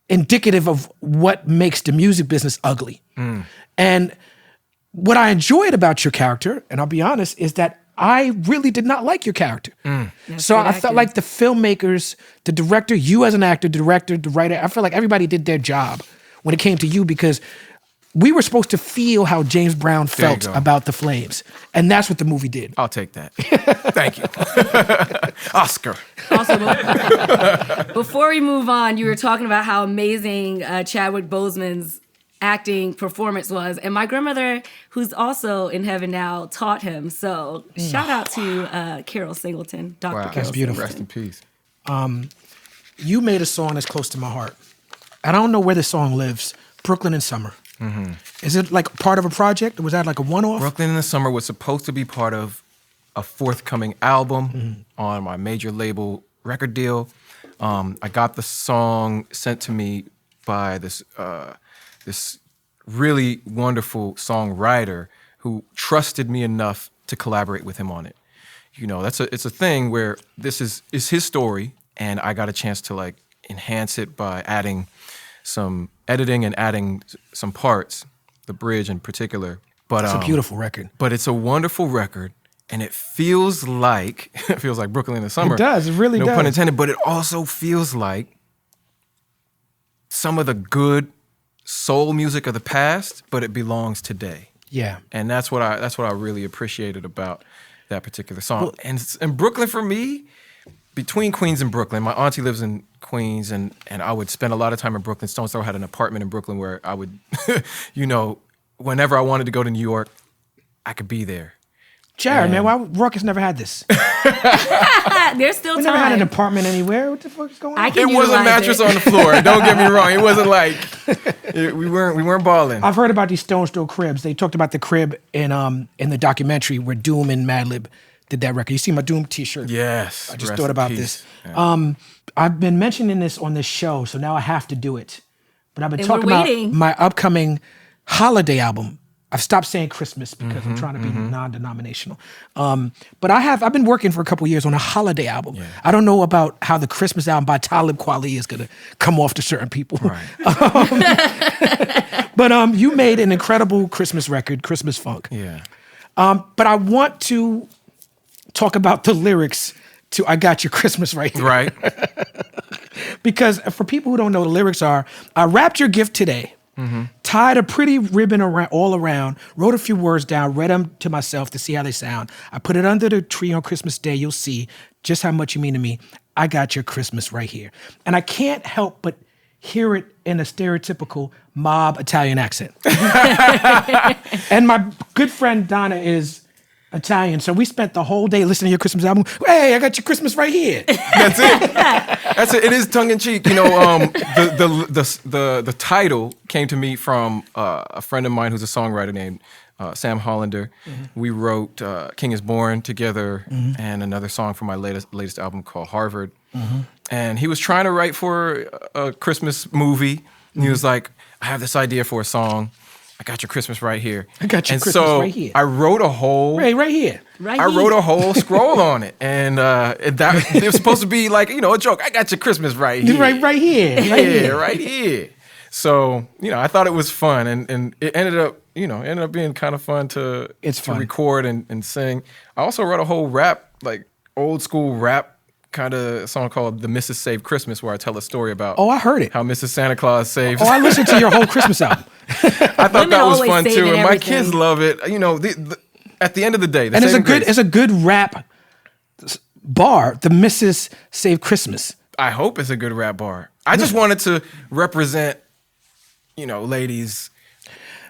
indicative of what makes the music business ugly. And what I enjoyed about your character, and I'll be honest, is that I really did not like your character. So I felt like the filmmakers, the director, you as an actor, the director, the writer, I felt like everybody did their job when it came to you, because we were supposed to feel how James Brown felt about the Flames. And that's what the movie did. I'll take that. Thank you. Oscar. Also, before we move on, you were talking about how amazing Chadwick Boseman's acting performance was. And my grandmother, who's also in heaven now, taught him. So shout out to Carol Singleton, Dr. Wow. Carol That's beautiful. Rest in peace. You made a song that's close to my heart. I don't know where the song lives. Brooklyn in Summer. Is it like part of a project, or was that like a one-off? Brooklyn in the Summer was supposed to be part of a forthcoming album on my major label record deal. I got the song sent to me by this really wonderful songwriter who trusted me enough to collaborate with him on it. You know, it's a thing where this is his story, and I got a chance to like enhance it by adding some editing and adding some parts, the bridge in particular. But It's a beautiful record. But it's a wonderful record, and it feels like Brooklyn in the Summer. It does, it really no does. No pun intended, but it also feels like some of the good soul music of the past, but it belongs today. Yeah. And that's what I really appreciated about that particular song. And Brooklyn for me, between Queens and Brooklyn, my auntie lives in Queens, and I would spend a lot of time in Brooklyn. Stone's Throw had an apartment in Brooklyn where I would, whenever I wanted to go to New York, I could be there. Jared, man, why Ruckus never had this? There's still We time. never had an apartment anywhere. What the fuck is going on? It was a mattress on the floor. Don't get me wrong. It wasn't like we weren't balling. I've heard about these Stone's Throw cribs. They talked about the crib in the documentary where Doom and Madlib did that record. You see my Doom t-shirt? Yes. I just rest thought in about peace. this. Yeah. I've been mentioning this on this show, so now I have to do it. But I've been And talking we're about waiting. my upcoming holiday album. I've stopped saying Christmas because I'm trying to be non-denominational. But I've been working for a couple years on a holiday album. Yeah. I don't know about how the Christmas album by Talib Kweli is going to come off to certain people. Right. But you made an incredible Christmas record, Christmas Funk. Yeah. But I want to talk about the lyrics to I Got Your Christmas Right Here. Right. Because for people who don't know, the lyrics are, I wrapped your gift today, tied a pretty ribbon all around, wrote a few words down, read them to myself to see how they sound. I put it under the tree on Christmas Day. You'll see just how much you mean to me. I got your Christmas right here. And I can't help but hear it in a stereotypical mob Italian accent. And my good friend Donna is Italian, so we spent the whole day listening to your Christmas album. Hey, I got your Christmas right here. That's it. That's it. It is tongue in cheek. You know, the title came to me from a friend of mine who's a songwriter named Sam Hollander. We wrote "King Is Born" together, and another song for my latest album called Harvard. And he was trying to write for a Christmas movie, and he was like, "I have this idea for a song. I got your Christmas right here." I got your and Christmas so right here. I wrote a whole Right here. I wrote a whole scroll on it, and it was supposed to be like a joke. I got your Christmas right here, Right here. Right yeah, here. right here. So I thought it was fun, and it ended up being kind of fun to record and sing. I also wrote a whole rap, like old school rap kind of song called "The Mrs. Saved Christmas," where I tell a story about I heard it. how Mrs. Santa Claus saved. I listened to your whole Christmas album. I thought that was always fun too, saving and my everything. kids love it. At the end of the day, And it's a good rap bar, the Mrs. Save Christmas. I hope it's a good rap bar. I just wanted to represent, ladies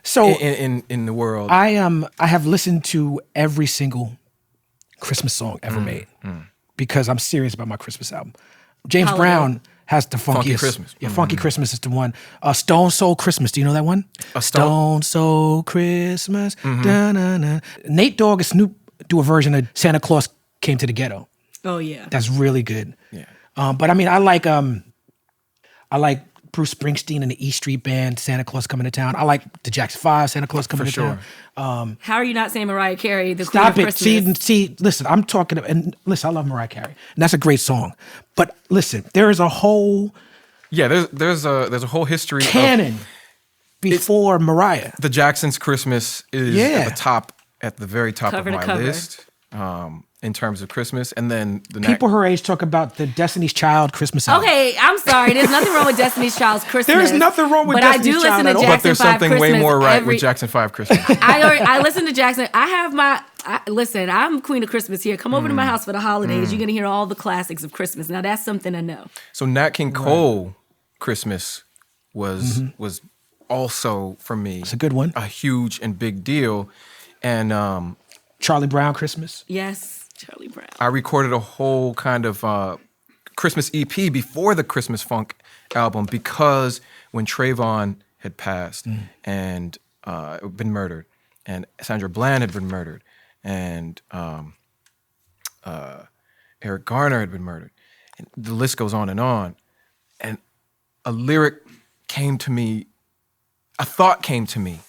So in the world. I have listened to every single Christmas song ever made because I'm serious about my Christmas album. James Holiday. Brown has the funkiest. Funky Christmas. Yeah, Funky Christmas is the one. Stone Soul Christmas. Do you know that one? Stone Soul Christmas. Da-na-na. Nate Dogg and Snoop do a version of Santa Claus Came to the Ghetto. Oh yeah. That's really good. Yeah. But I mean, I like Bruce Springsteen and the E Street Band, Santa Claus Coming to Town. I like the Jackson 5, Santa Claus Coming to sure. Town. How are you not saying Mariah Carey, the Stop Queen it. of Christmas? See, listen, I'm talking, and listen, I love Mariah Carey, and that's a great song. But listen, there is a whole there's a whole history canon before Mariah. The Jackson's Christmas is at the very top Cover of to my cover. list in terms of Christmas. And then the People her age talk about the Destiny's Child Christmas album. Okay, I'm sorry. There's nothing wrong with Destiny's Child's Christmas. There's nothing wrong with Destiny's But Child I at do all. listen to but there's Jackson 5 something Christmas. way more right with Jackson 5 Christmas. I listen to Jackson. Listen, I'm Queen of Christmas here. Come over to my house for the holidays. You're going to hear all the classics of Christmas. Now, that's something I know. So Nat King Cole Christmas was also, for me, It's a good one. a huge and big deal. And Charlie Brown Christmas. Yes, Charlie Brown. I recorded a whole kind of Christmas EP before the Christmas Funk album because when Trayvon had passed and been murdered, and Sandra Bland had been murdered, and Eric Garner had been murdered, and the list goes on. And a lyric came to me, a thought came to me.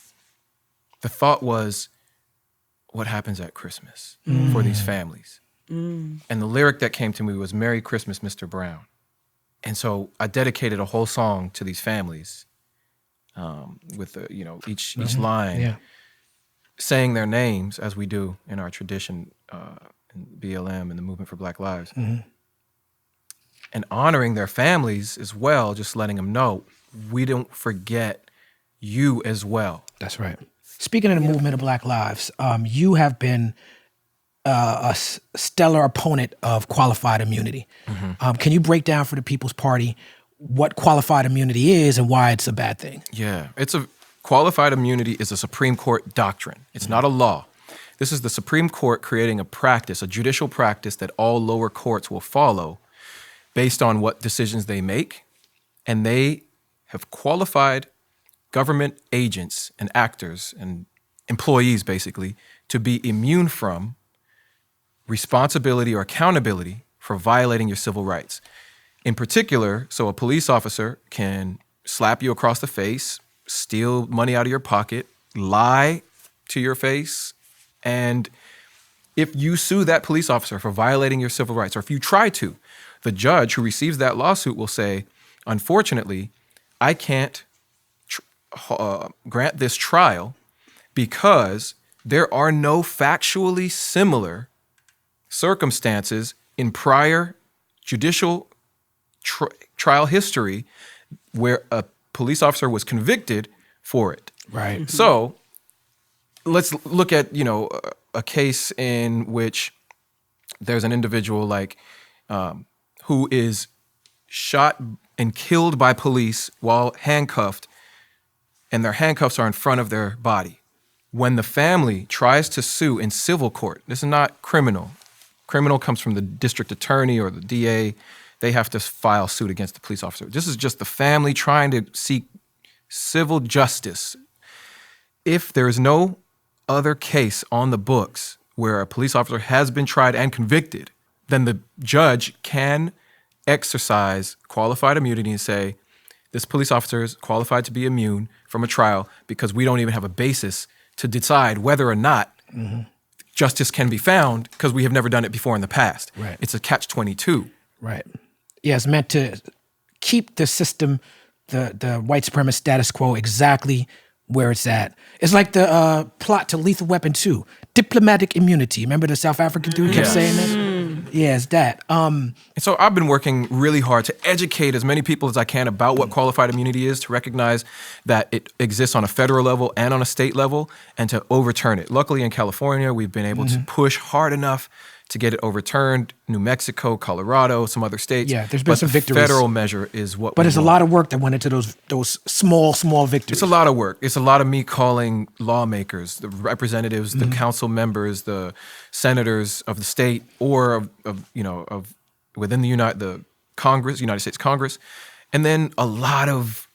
The thought was, what happens at Christmas for these families? And the lyric that came to me was, Merry Christmas, Mr. Brown. And so I dedicated a whole song to these families with each line saying their names as we do in our tradition in BLM and the Movement for Black Lives. And honoring their families as well, just letting them know we don't forget you as well. That's right. Speaking of the movement of Black Lives, you have been a stellar opponent of qualified immunity. Can you break down for the People's Party what qualified immunity is and why it's a bad thing? Yeah, qualified immunity is a Supreme Court doctrine. It's not a law. This is the Supreme Court creating a practice, a judicial practice that all lower courts will follow based on what decisions they make. And they have qualified government agents and actors and employees, basically, to be immune from responsibility or accountability for violating your civil rights. In particular, so a police officer can slap you across the face, steal money out of your pocket, lie to your face, and if you sue that police officer for violating your civil rights, or if you try to, the judge who receives that lawsuit will say, unfortunately, I can't grant this trial because there are no factually similar circumstances in prior judicial trial history where a police officer was convicted for it. Right. So let's look at, a case in which there's an individual who is shot and killed by police while handcuffed, and their handcuffs are in front of their body. When the family tries to sue in civil court, this is not criminal. Criminal comes from the district attorney or the DA. They have to file suit against the police officer. This is just the family trying to seek civil justice. If there is no other case on the books where a police officer has been tried and convicted, then the judge can exercise qualified immunity and say, this police officer is qualified to be immune from a trial because we don't even have a basis to decide whether or not justice can be found because we have never done it before in the past. Right. It's a catch-22. Right. Yeah, it's meant to keep the system, the white supremacist status quo exactly where it's at. It's like the plot to Lethal Weapon 2, diplomatic immunity. Remember the South African dude kept saying that? Yeah, it's that. And so I've been working really hard to educate as many people as I can about what qualified immunity is, to recognize that it exists on a federal level and on a state level, and to overturn it. Luckily in California, we've been able to push hard enough to get it overturned. New Mexico, Colorado, some other states. Yeah, there's been some victories. The federal measure is what But we there's a want. lot of work that went into those small victories. It's a lot of work. It's a lot of me calling lawmakers, the representatives, the council members, the senators of the state, or of within the Congress, United States Congress, and then a lot of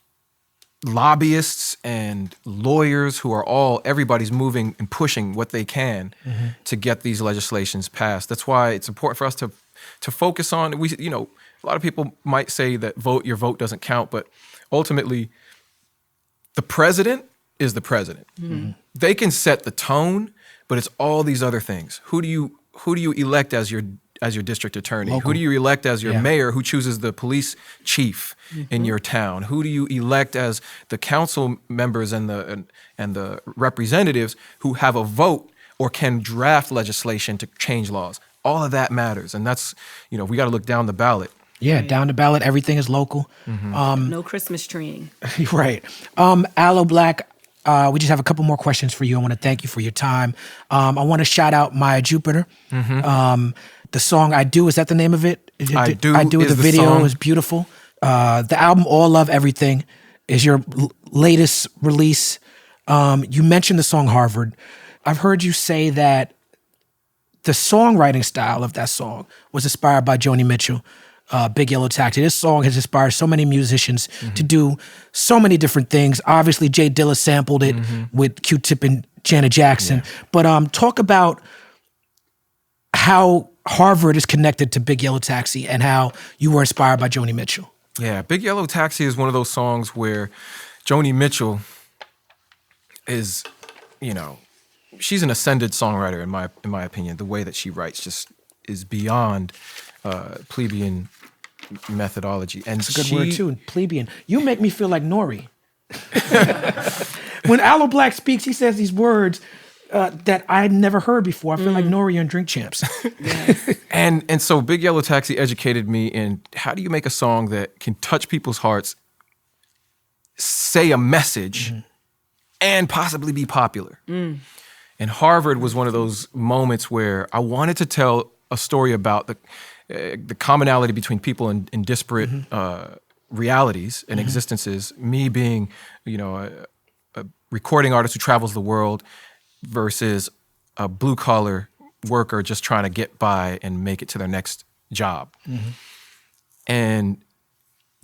lobbyists and lawyers who are everybody's moving and pushing what they can to get these legislations passed. That's why it's important for us to to focus on. A lot of people might say that your vote doesn't count, but ultimately, the president is the president. Mm-hmm. They can set the tone, but it's all these other things. Who do you elect as your district attorney? Local. Who do you elect as your mayor, who chooses the police chief in your town? Who do you elect as the council members and the representatives who have a vote or can draft legislation to change laws? All of that matters, and that's we got to look down the ballot. Yeah, down the ballot, everything is local. Mm-hmm. No Christmas treeing. Right. Aloe Blacc, we just have a couple more questions for you. I want to thank you for your time. I want to shout out Maya Jupiter. Mm-hmm. The song "I Do," is that the name of it? I Do. The video song. Is beautiful. The album "All Love Everything" is your latest release. You mentioned the song "Harvard." I've heard you say that the songwriting style of that song was inspired by Joni Mitchell. Big Yellow Taxi. This song has inspired so many musicians to do so many different things. Obviously, Jay Dilla sampled it with Q-Tip and Janet Jackson. Yeah. But talk about how Harvard is connected to Big Yellow Taxi and how you were inspired by Joni Mitchell. Yeah, Big Yellow Taxi is one of those songs where Joni Mitchell is, she's an ascended songwriter in my opinion. The way that she writes just is beyond plebeian methodology. And it's a good word too, plebeian. You make me feel like Nori. When Aloe Blacc speaks, he says these words that I'd never heard before. I feel like Nori on Drink Champs. Yes. And so Big Yellow Taxi educated me in how do you make a song that can touch people's hearts, say a message, and possibly be popular. And Harvard was one of those moments where I wanted to tell a story about the commonality between people in disparate realities and existences. Me being, a recording artist who travels the world versus a blue collar worker just trying to get by and make it to their next job. And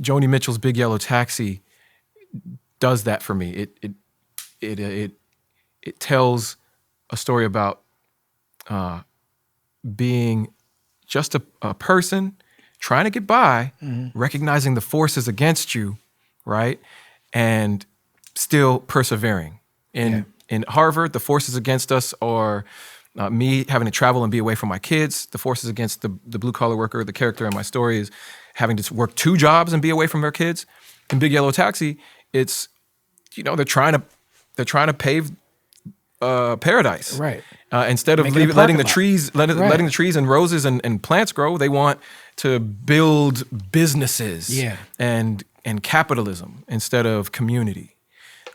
Joni Mitchell's Big Yellow Taxi does that for me. It tells a story about being just a person trying to get by, recognizing the forces against you, right? And still persevering. In Harvard, the forces against us are me having to travel and be away from my kids. The forces against the blue-collar worker, the character in my story, is having to work 2 jobs and be away from their kids. In Big Yellow Taxi, it's, they're trying to pave paradise. Right. Instead of letting the trees and roses and plants grow, they want to build businesses and capitalism instead of community.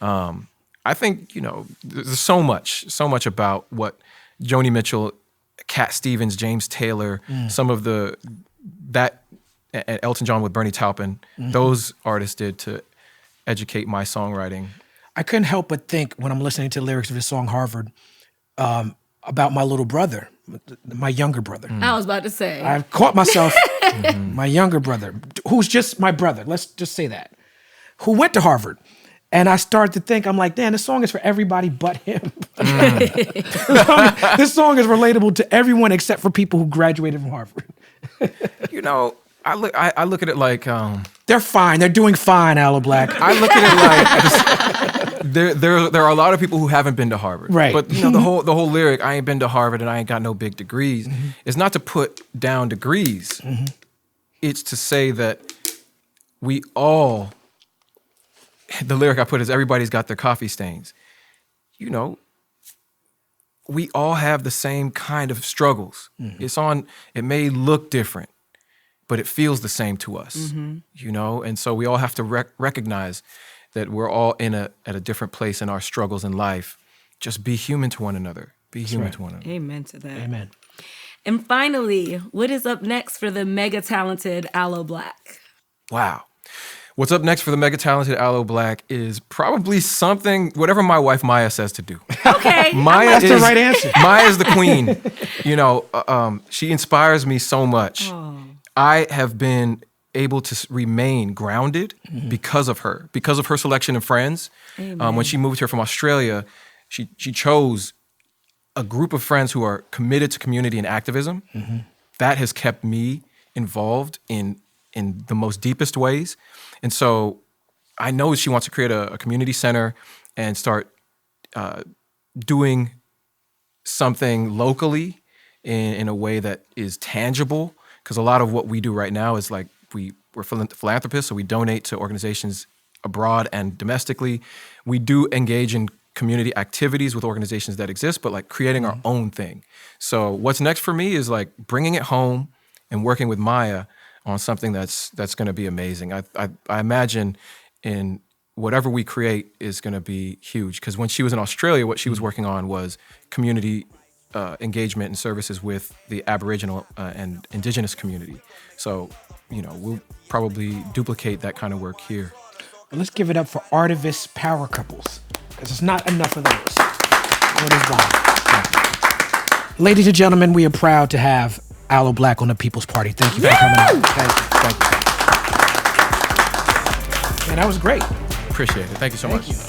I think, there's so much about what Joni Mitchell, Cat Stevens, James Taylor, some of that Elton John with Bernie Taupin, those artists did to educate my songwriting. I couldn't help but think when I'm listening to the lyrics of his song Harvard about my little brother, my younger brother. I was about to say. I've caught myself, my younger brother, who's just my brother, let's just say that, who went to Harvard. And I started to think, I'm like, damn, this song is for everybody but him. This song is relatable to everyone except for people who graduated from Harvard. I look at it like they're fine. They're doing fine, Aloe Blacc. I look at it like there are a lot of people who haven't been to Harvard, right? But the whole lyric, I ain't been to Harvard and I ain't got no big degrees, is not to put down degrees. It's to say that we all. The lyric I put is everybody's got their coffee stains. We all have the same kind of struggles. It may look different, but it feels the same to us, and so we all have to recognize that we're all at a different place in our struggles in life. Just be human to one another. Be human to one another. Amen to that. Amen. And finally, what is up next for the mega talented Aloe Blacc? Wow. What's up next for the mega talented Aloe Blacc is probably something, whatever my wife Maya says to do. Okay. That's the right answer. Maya's the queen. She inspires me so much. Oh. I have been able to remain grounded because of her selection of friends. When she moved here from Australia, she chose a group of friends who are committed to community and activism. that has kept me involved in the most deepest ways. And so I know she wants to create a community center and start doing something locally in a way that is tangible. Because a lot of what we do right now is like we're philanthropists, so we donate to organizations abroad and domestically. We do engage in community activities with organizations that exist, but like creating our own thing. So what's next for me is like bringing it home and working with Maya on something that's going to be amazing. I imagine in whatever we create is going to be huge. Because when she was in Australia, what she was working on was community engagement and services with the Aboriginal and Indigenous community. So, we'll probably duplicate that kind of work here. Well, let's give it up for artivist power couples, because there's not enough of those. What is wrong? Ladies and gentlemen, we are proud to have Aloe Blacc on the People's Party. Thank you for coming out. Thank you. Man, that was great. Appreciate it. Thank you so much. Thank you.